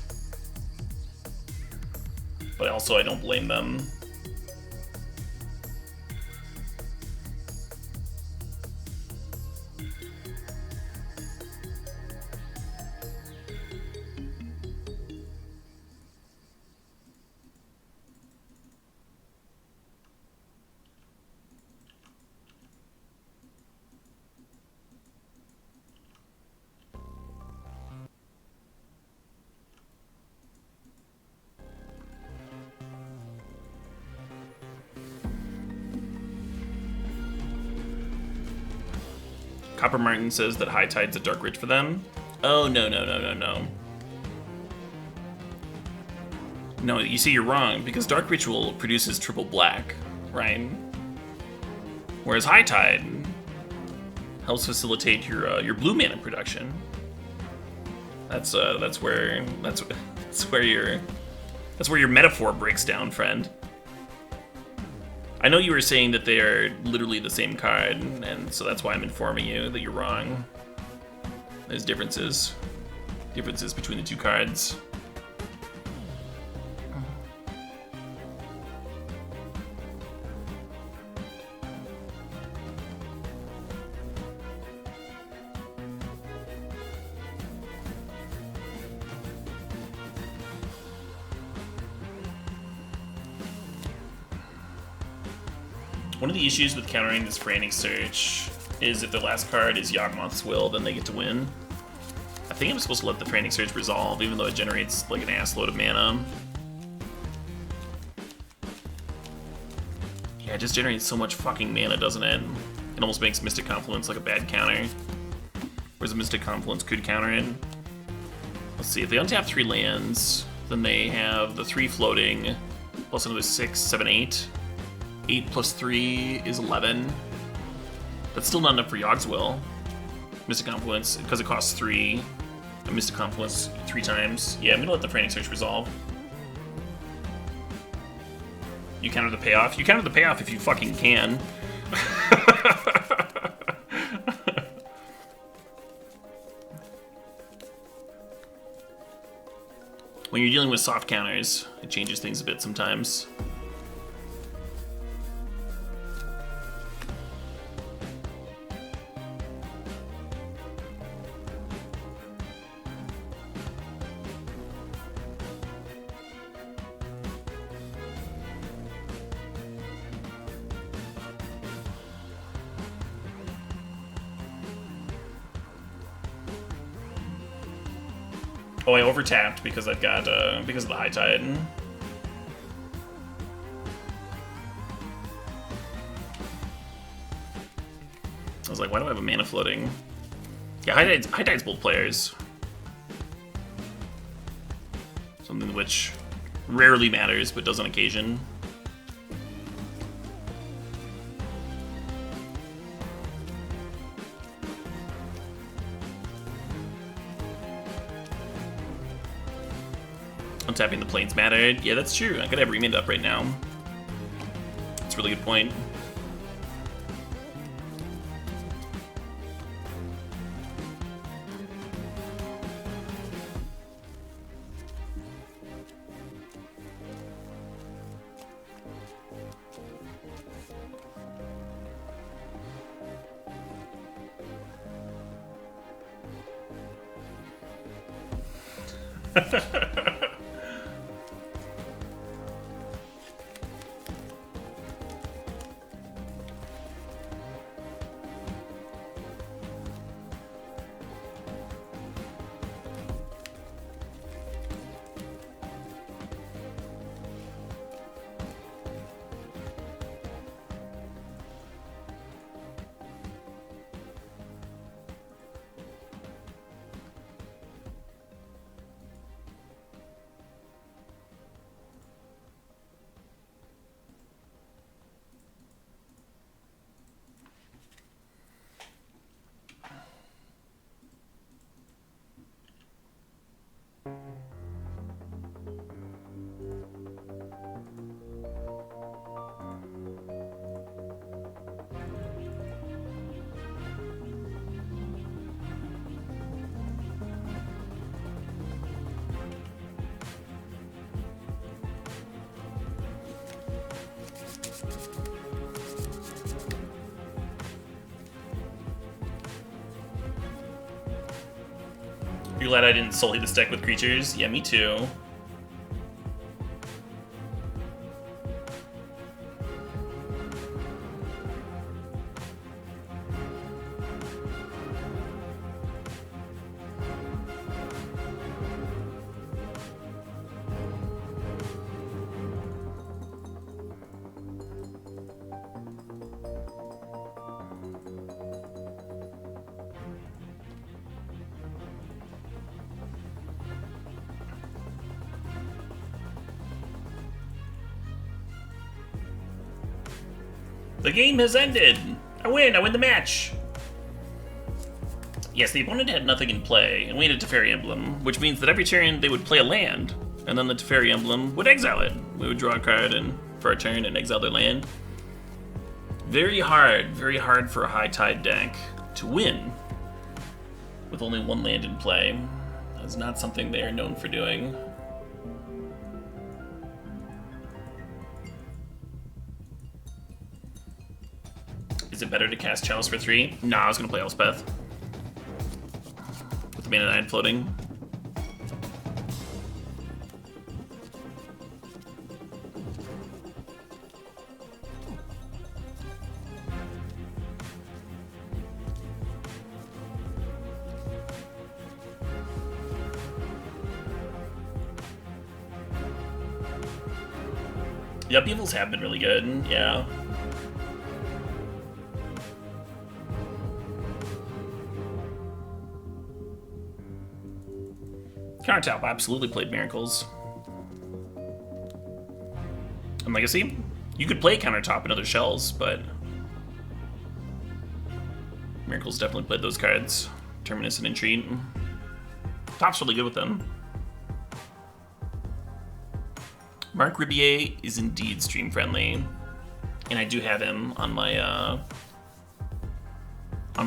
But also, I don't blame them. Copper Martin says that High Tide's a Dark Ridge for them. Oh, no. No, you see, you're wrong, because Dark Ritual produces triple black, right? Whereas High Tide helps facilitate your blue mana production. That's where your metaphor breaks down, friend. I know you were saying that they are literally the same card, and so that's why I'm informing you that you're wrong. There's differences between the two cards. One of the issues with countering this Frantic Search is if their last card is Yawgmoth's Will, then they get to win. I think I'm supposed to let the Frantic Search resolve, even though it generates like an assload of mana. Yeah, it just generates so much fucking mana, doesn't it? It almost makes Mystic Confluence like a bad counter. Whereas a Mystic Confluence could counter it. Let's see, if they untap 3 lands, then they have the 3 floating, plus another 6, 7, 8. 8 plus 3 is 11. That's still not enough for Yawg's Will. Mystic Confluence, because it costs 3. A Mystic Confluence 3 times. Yeah, I'm gonna let the Frantic Search resolve. You counter the payoff? You counter the payoff if you fucking can. When you're dealing with soft counters, it changes things a bit sometimes. Oh, I overtapped because I've got, because of the High Tide. I was like, why do I have a mana floating? Yeah, High Tide's both players. Something which rarely matters, but does on occasion. Untapping the planes mattered. Yeah, that's true. I could have remade up right now. That's a really good point. You're glad I didn't sully this deck with creatures? Yeah, me too. The game has ended! I win the match! Yes, the opponent had nothing in play, and we had a Teferi Emblem, which means that every turn they would play a land, and then the Teferi Emblem would exile it. We would draw a card for a turn and exile their land. Very hard for a High Tide deck to win with only one land in play. That's not something they are known for doing. Is it better to cast Chalice for 3? Nah, I was gonna play Elspeth. With the mana 9 floating. The upheavals have been really good, yeah. Countertop absolutely played Miracles. And Legacy, you could play Countertop in other shells, but Miracles definitely played those cards. Terminus and Entreat. Top's really good with them. Mark Ribier is indeed stream friendly, and I do have him on my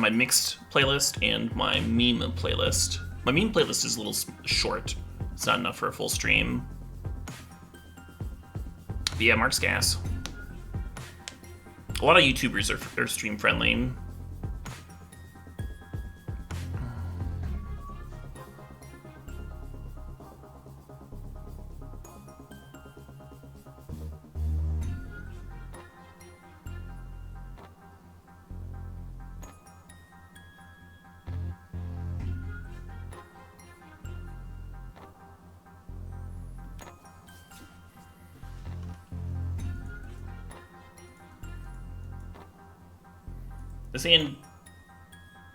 mixed playlist and my meme playlist. My meme playlist is a little short. It's not enough for a full stream. But yeah, Mark's gas. A lot of YouTubers are stream friendly. This hand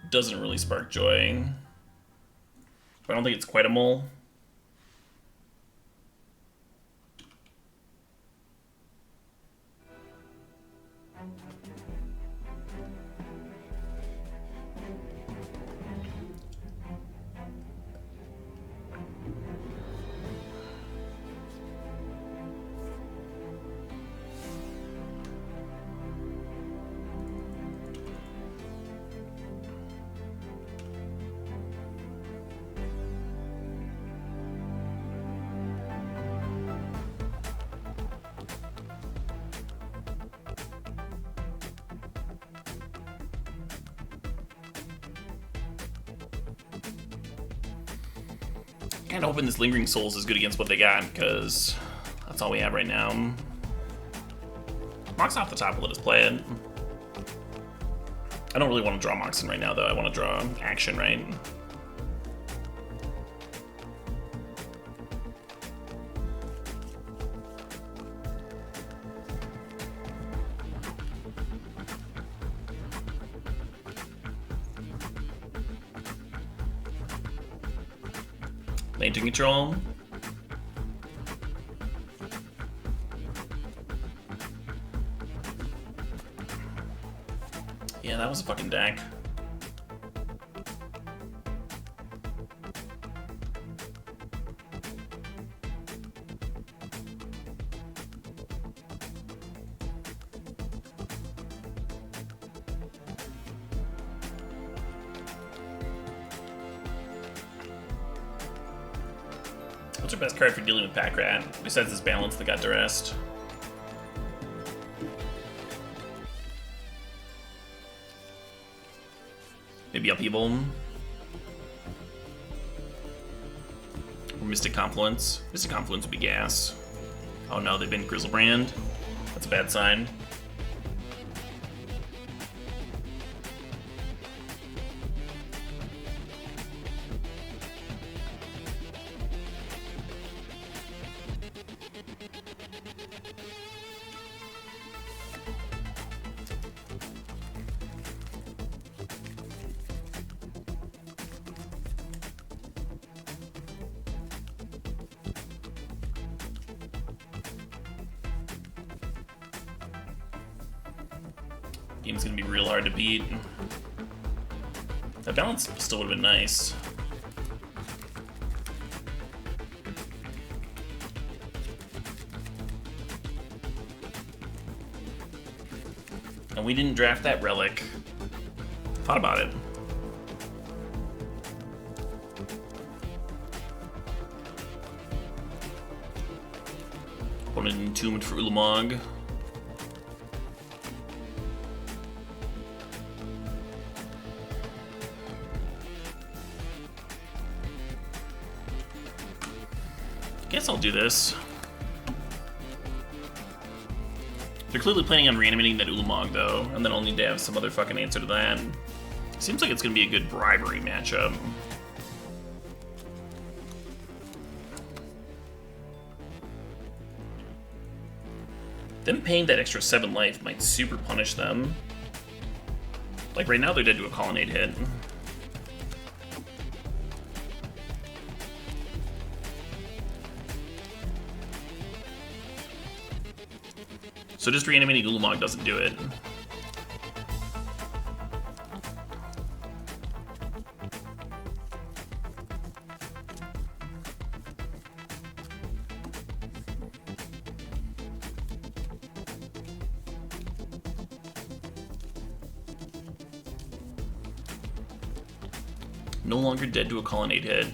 doesn't really spark joy, but I don't think it's quite a mole. Kinda hoping this Lingering Souls is good against what they got, because that's all we have right now. Mox off the top will let us play it. I don't really want to draw Moxen right now, though. I want to draw action, right? Lantern control. Yeah, that was a fucking deck. What's your best card for dealing with Pack Rat, besides this balance that got duressed? Maybe Upheaval? Or Mystic Confluence? Mystic Confluence would be gas. Oh no, they've been Grizzlebrand. That's a bad sign. Game's gonna be real hard to beat. That balance still would have been nice. And we didn't draft that relic. Thought about it. Wanted Entombed for Ulamog. Guess I'll do this. They're clearly planning on reanimating that Ulamog, though, and then I'll need to have some other fucking answer to that. Seems like it's gonna be a good bribery matchup. Them paying that extra 7 life might super punish them. Like right now they're dead to a colonnade hit. So just reanimating Ulamog doesn't do it. No longer dead to a colonnade hit.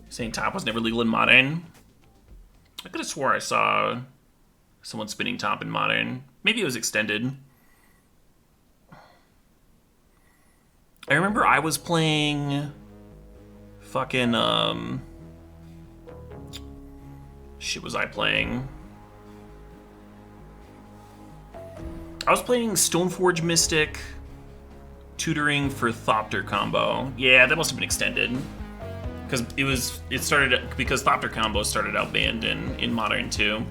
Saying top was never legal in Modern. I could have swore I saw someone spinning top in Modern. Maybe it was extended. I remember I was playing fucking shit was I playing? I was playing Stoneforge Mystic tutoring for Thopter combo. Yeah, that must have been extended. Because it started because Thopter combo started out banned in Modern too.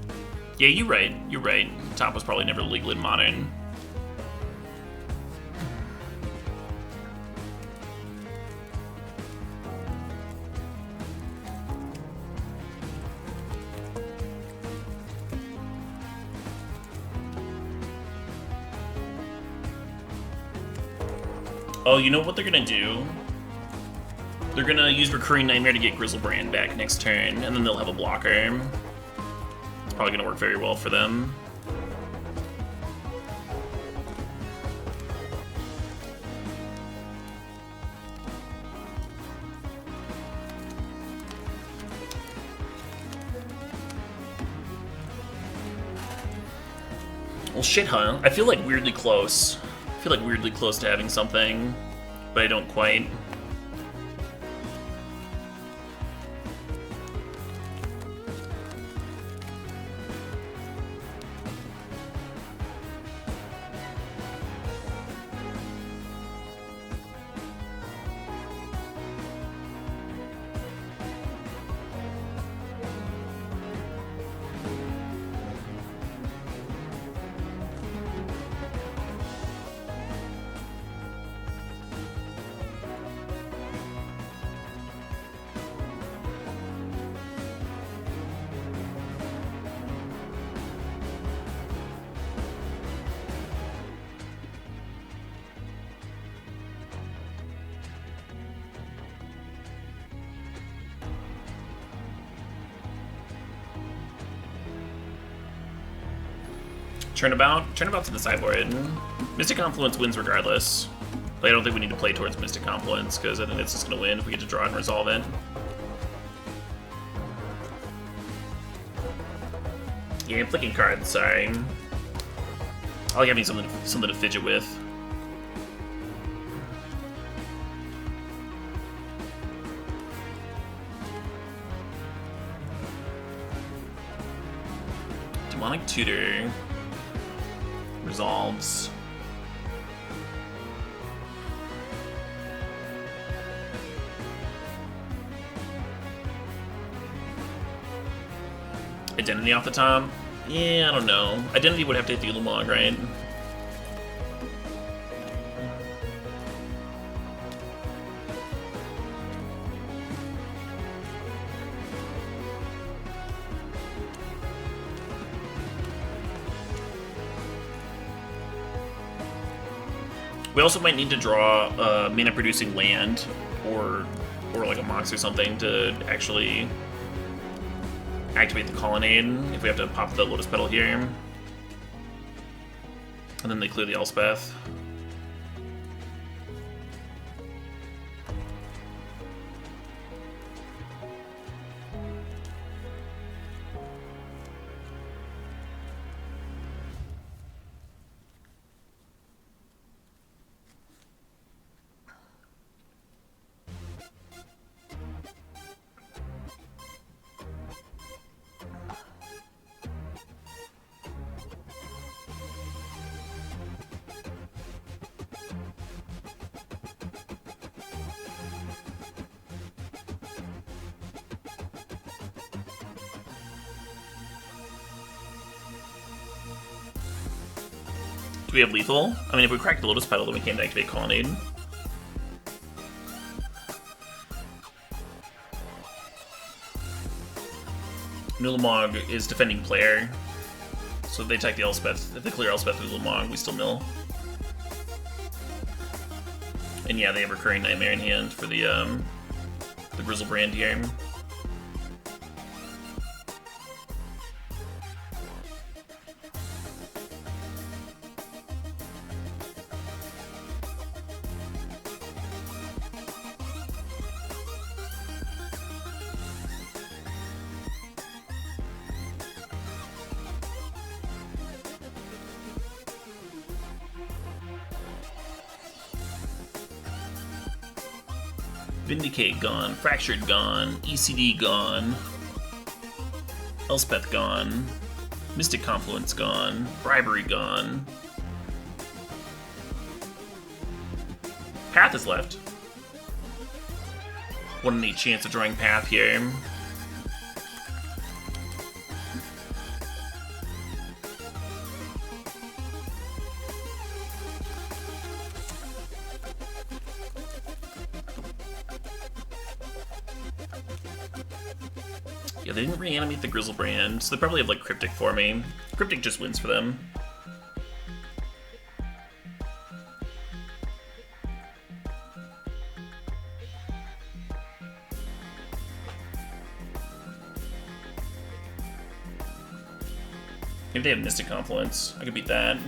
Yeah, you're right. You're right. Top was probably never legal in Modern. Oh, you know what they're gonna do? They're gonna use Recurring Nightmare to get Grizzlebrand back next turn, and then they'll have a blocker. It's probably gonna work very well for them. Well, shit, huh? I feel like weirdly close. I feel like weirdly close to having something, but I don't quite. Turnabout's in the sideboard. Mystic Confluence wins regardless. But I don't think we need to play towards Mystic Confluence, because I think it's just going to win if we get to draw and resolve it. Yeah, I'm flicking cards, sorry. I like having something to fidget with. Demonic Tutor resolves. Identity off the top? Yeah, I don't know. Identity would have to hit the Ulamog, right? We also might need to draw a mana-producing land, or like a Mox or something, to actually activate the Colonnade if we have to pop the Lotus Petal here. And then they clear the Elspeth. Do we have lethal? I mean, if we crack the Lotus Petal, then we can't activate Colonnade. Nulamog is defending player, so if they attack the Elspeth. If they clear Elspeth with Nulamog, we still mill. And yeah, they have Recurring Nightmare in hand for the Grizzlebrand here. Vindicate gone, Fractured gone, ECD gone, Elspeth gone, Mystic Confluence gone, Bribery gone. Path is left. 1 in 8 chance of drawing Path here. Yeah, they didn't reanimate the Grizzlebrand, so they probably have like Cryptic for me. Cryptic just wins for them. Maybe they have Mystic Confluence. I could beat that.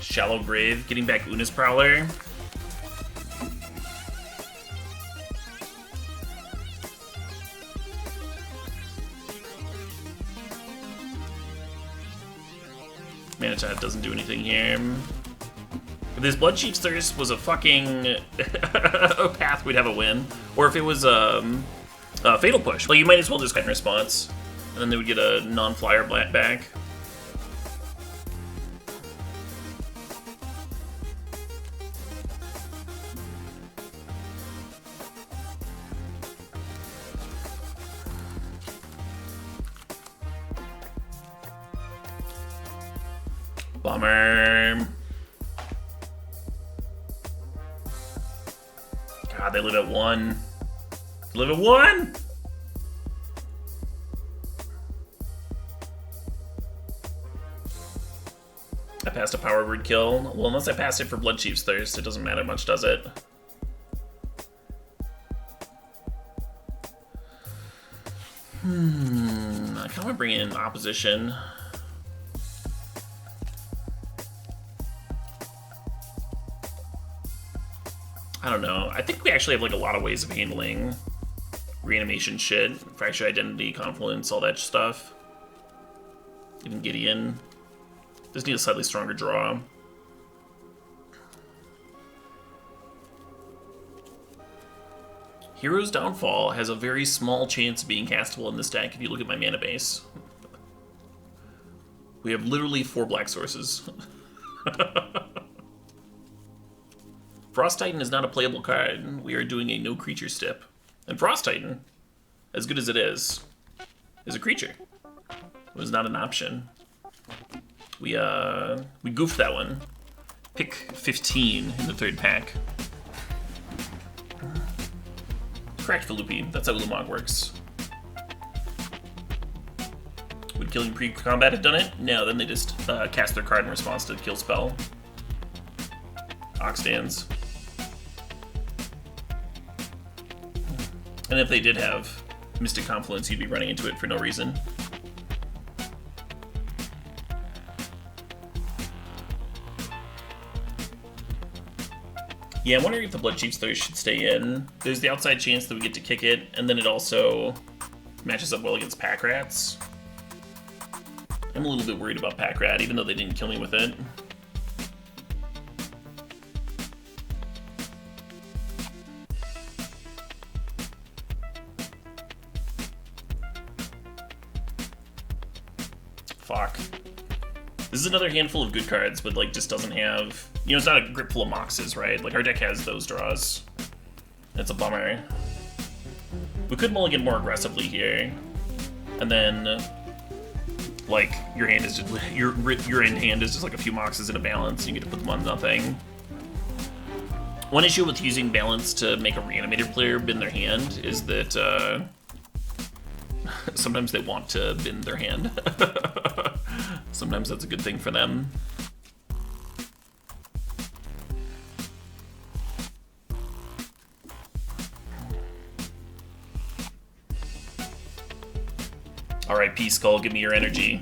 Shallow Grave, getting back Una's Prowler. Manitat doesn't do anything here. If this Blood Chief's Thirst was a fucking path, we'd have a win. Or if it was a Fatal Push. Like, you might as well just get in response. And then they would get a non-flyer back. Bummer. God, they live at 1. They live at 1! I passed a Power Word kill. Well, unless I passed it for Blood Chief's Thirst, it doesn't matter much, does it? I kind of want to bring in Opposition. I don't know. I think we actually have like a lot of ways of handling reanimation shit. Fracture Identity, Confluence, all that stuff. Even Gideon. Just need a slightly stronger draw. Hero's Downfall has a very small chance of being castable in this deck if you look at my mana base. We have literally 4 black sources. Frost Titan is not a playable card. We are doing a no creature stip. And Frost Titan, as good as it is a creature. It was not an option. We goofed that one. Pick 15 in the 3rd pack. Correct, Felupi. That's how Ulamog works. Would killing pre-combat have done it? No, then they just cast their card in response to the kill spell. Oxdans. And if they did have Mystic Confluence, you'd be running into it for no reason. Yeah, I'm wondering if the Blood Chief's Thirst should stay in. There's the outside chance that we get to kick it, and then it also matches up well against Pack Rats. I'm a little bit worried about Pack Rat, even though they didn't kill me with it. Fuck. This is another handful of good cards, but like just doesn't have... You know, it's not a grip full of Moxes, right? Like, our deck has those draws. That's a bummer. We could mulligan more aggressively here, and then like your hand is just your in hand is just like a few moxes in a balance. You get to put them on nothing. One issue with using balance to make a reanimated player bin their hand is that sometimes they want to bin their hand. Sometimes that's a good thing for them. Alright, P Skull, give me your energy.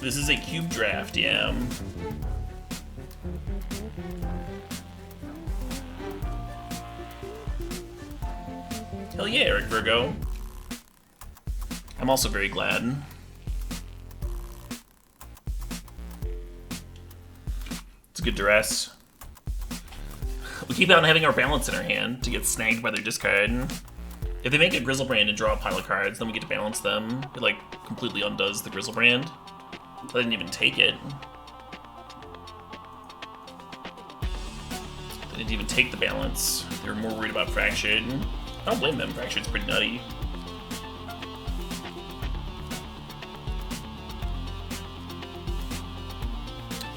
This is a cube draft, yeah. Hell yeah, Eric Virgo. I'm also very glad. It's a good duress. We keep on having our balance in our hand to get snagged by their discard. If they make a Grizzlebrand and draw a pile of cards, then we get to balance them. It like completely undoes the Grizzlebrand. I didn't even take it. They didn't even take the balance. They were more worried about Fractured. I don't blame them, Fractured's pretty nutty.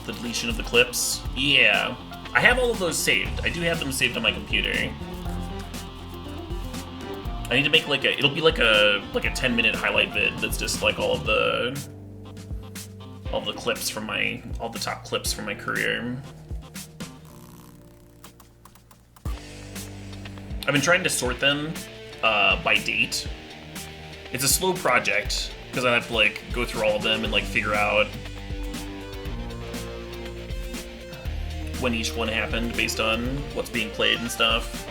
The deletion of the clips. Yeah. I have all of those saved. I do have them saved on my computer. I need to make like a, it'll be like a 10-minute highlight vid that's just like all the clips from all the top clips from my career. I've been trying to sort them by date. It's a slow project because I have to like go through all of them and like figure out when each one happened based on what's being played and stuff.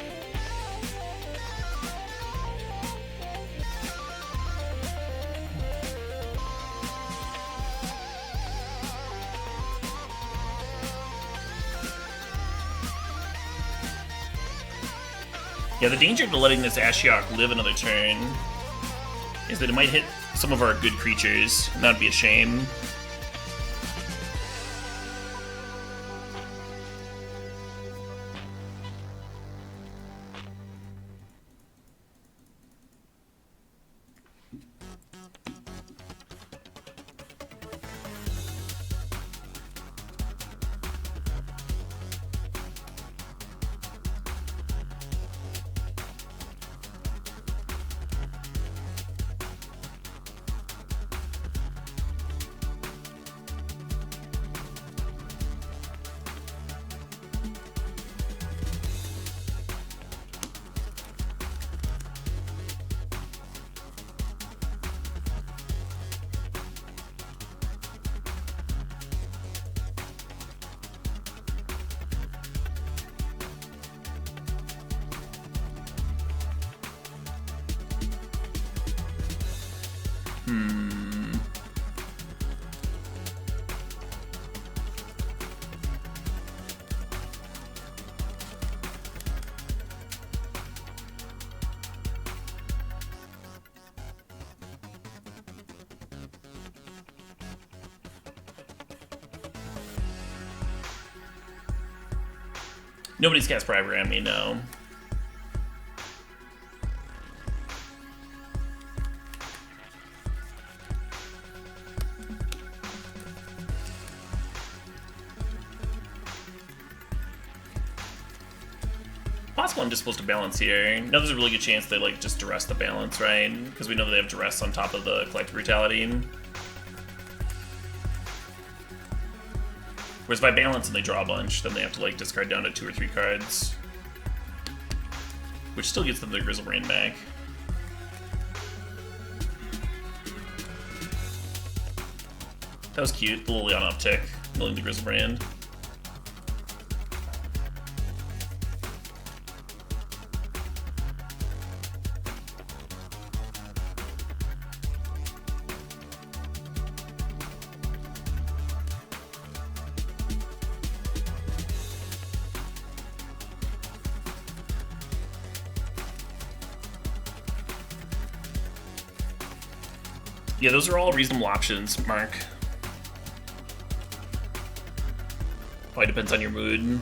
Yeah, the danger to letting this Ashiok live another turn is that it might hit some of our good creatures, and that'd be a shame. Nobody's cast Bribery on me, no. Possible I'm just supposed to balance here. Now there's a really good chance they like just duress the balance, right? Because we know that they have duress on top of the Collective Brutality. Whereas if I balance and they draw a bunch, then they have to like discard down to 2 or 3 cards. Which still gets them their Grizzlebrand back. That was cute, the Liliana uptick, milling the Grizzlebrand. Yeah, those are all reasonable options, Mark. Probably depends on your mood.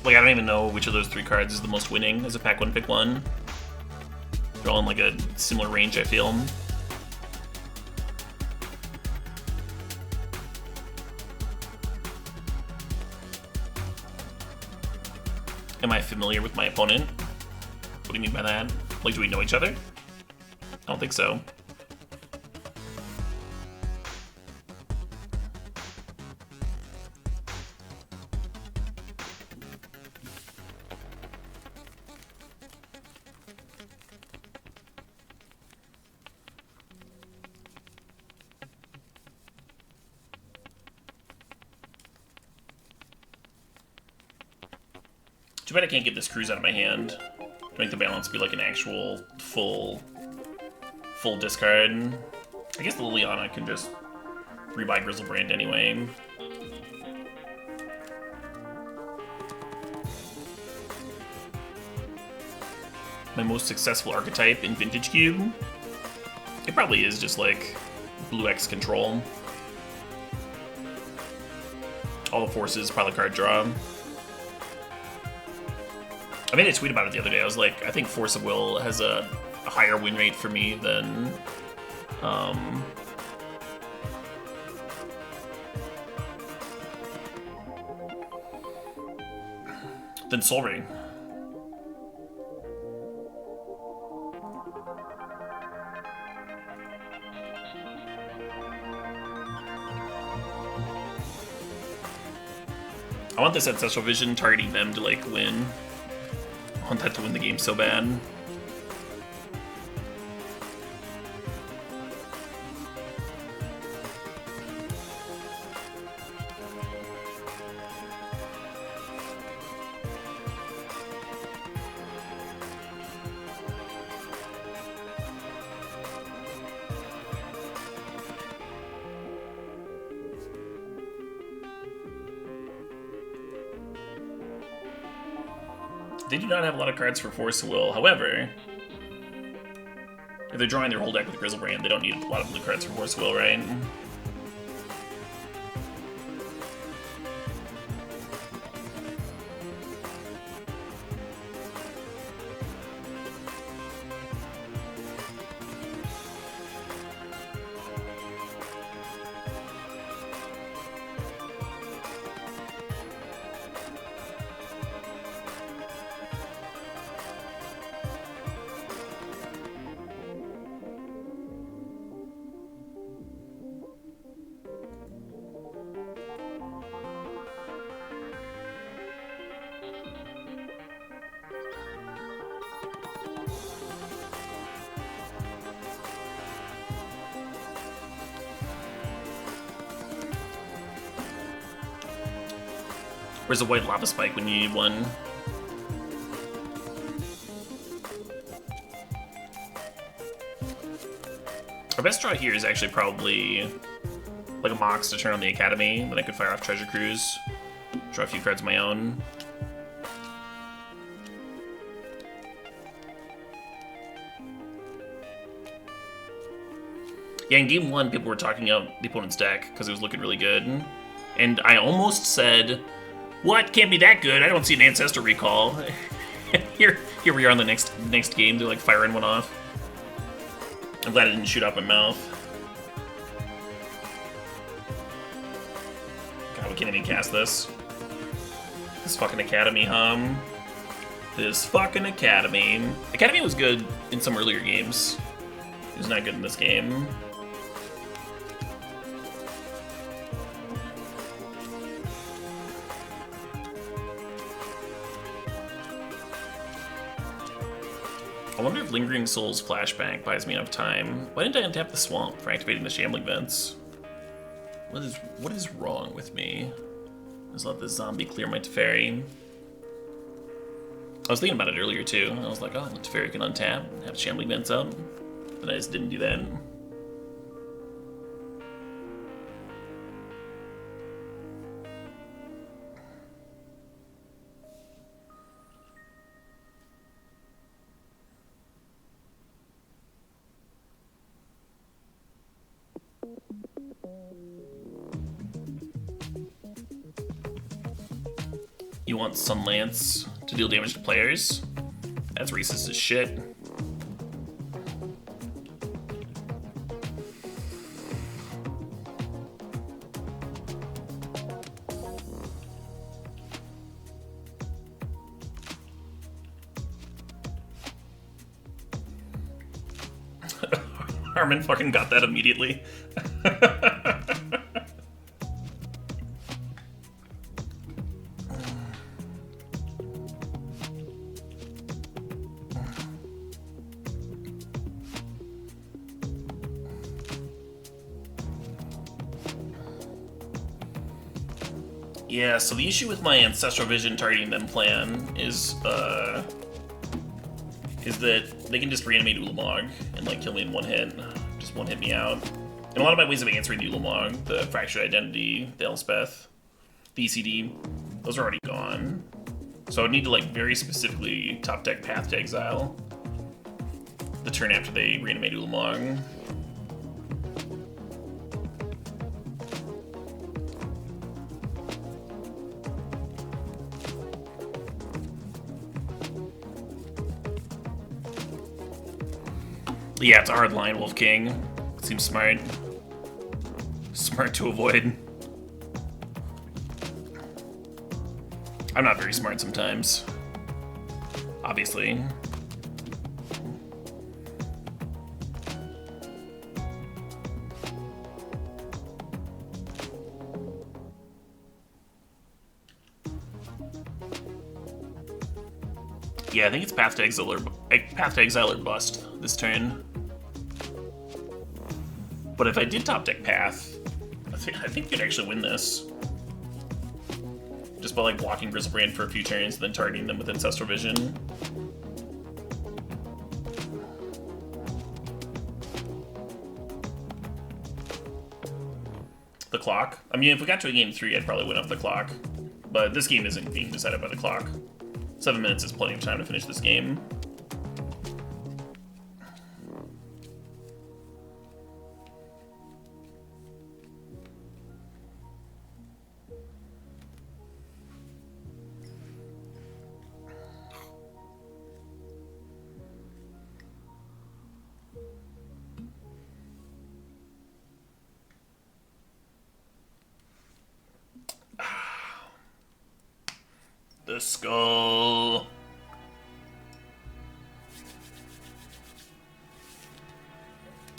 Like, I don't even know which of those 3 cards is the most winning as a pack 1 pick 1. They're all in like a similar range, I feel. Am I familiar with my opponent? What do you mean by that? Like, do we know each other? I don't think so. Too bad I can't get this cruise out of my hand to make the balance be like an actual full discard. I guess the Liliana can just rebuy Grizzlebrand anyway. My most successful archetype in Vintage Cube? It probably is just like Blue X control. All the forces, pile of card draw. I made a tweet about it the other day. I was like, I think Force of Will has a higher win rate for me than Soul Ring. I want this Ancestral Vision targeting them to like win. I want that to win the game so bad. They do not have a lot of cards for Force of Will. However, if they're drawing their whole deck with Grizzlebrand, they don't need a lot of blue cards for Force of Will, right? Where's a white lava spike when you need one? Our best draw here is actually probably like a Mox to turn on the Academy, then I could fire off Treasure Cruise, draw a few cards of my own. Yeah, in game 1, people were talking up the opponent's deck because it was looking really good. And I almost said, what? Can't be that good. I don't see an Ancestor Recall. Here we are on the next game. They're like firing one off. I'm glad I didn't shoot out my mouth. God, we can't even cast this. This fucking Academy, This fucking Academy. Academy was good in some earlier games. It was not good in this game. I wonder if Lingering Souls flashback buys me enough time. Why didn't I untap the swamp for activating the shambling vents? What is wrong with me? Let's let this zombie clear my Teferi. I was thinking about it earlier too. I was like, oh, the Teferi can untap, have shambling vents up. But I just didn't do that. You want Sunlance to deal damage to players? That's racist as shit. Harmon fucking got that immediately. Yeah, so the issue with my Ancestral Vision targeting them plan is that they can just reanimate Ulamog and like kill me in one hit. Just one hit me out. And a lot of my ways of answering the Ulamog, the Fractured Identity, the Elspeth, the ECD, those are already gone. So I would need to like very specifically top deck Path to Exile the turn after they reanimate Ulamog. Yeah, it's a hard line, Wolf King. Seems smart. Smart to avoid. I'm not very smart sometimes. Obviously. Yeah, I think it's Path to Exile or bust this turn. But if I did top deck Path, I think we could actually win this. Just by like blocking Grizzlebrand for a few turns and then targeting them with Ancestral Vision. The clock. I mean, if we got to a game 3, I'd probably win off the clock. But this game isn't being decided by the clock. 7 minutes is plenty of time to finish this game. The skull.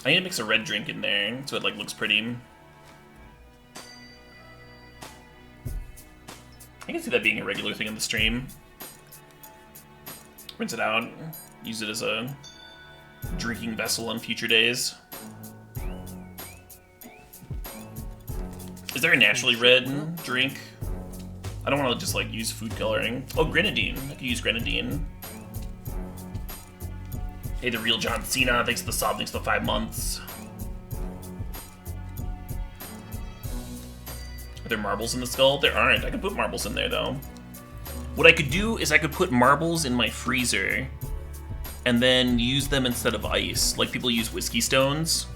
I need to mix a red drink in there so it like looks pretty. I can see that being a regular thing on the stream. Rinse it out, use it as a drinking vessel on future days. Is there a naturally red drink? I don't want to just like use food coloring. Oh, grenadine. I could use grenadine. Hey, the real John Cena. Thanks for the sub. Thanks for the 5 months. Are there marbles in the skull? There aren't. I could put marbles in there though. What I could do is I could put marbles in my freezer and then use them instead of ice, like people use whiskey stones.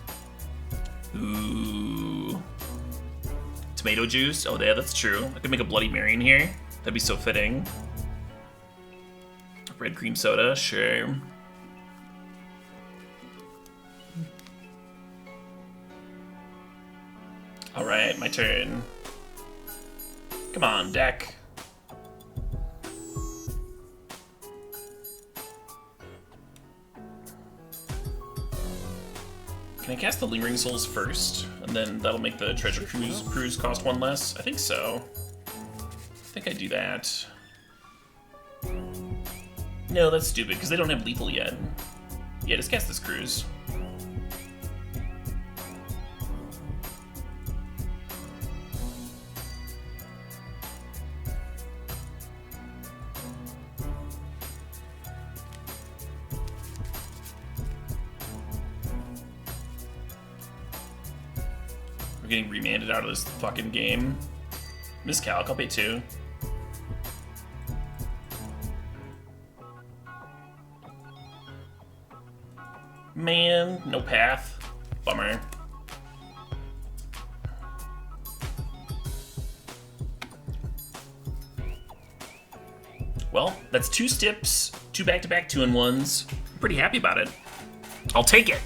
Ooh. Tomato juice. Oh, yeah, that's true. I could make a Bloody Mary in here. That'd be so fitting. Red cream soda, sure. Alright, my turn. Come on, deck. Can I cast the Lingering Souls first? And then that'll make the Treasure Cruise cost 1 less? I think so. I think I do that. No, that's stupid, because they don't have lethal yet. Yeah, just cast this cruise. We're getting remanded out of this fucking game. Miss Calc, I'll pay 2. Man, no path. Bummer. Well, that's 2 stips, 2 back-to-back 2-in-1s. I'm pretty happy about it. I'll take it.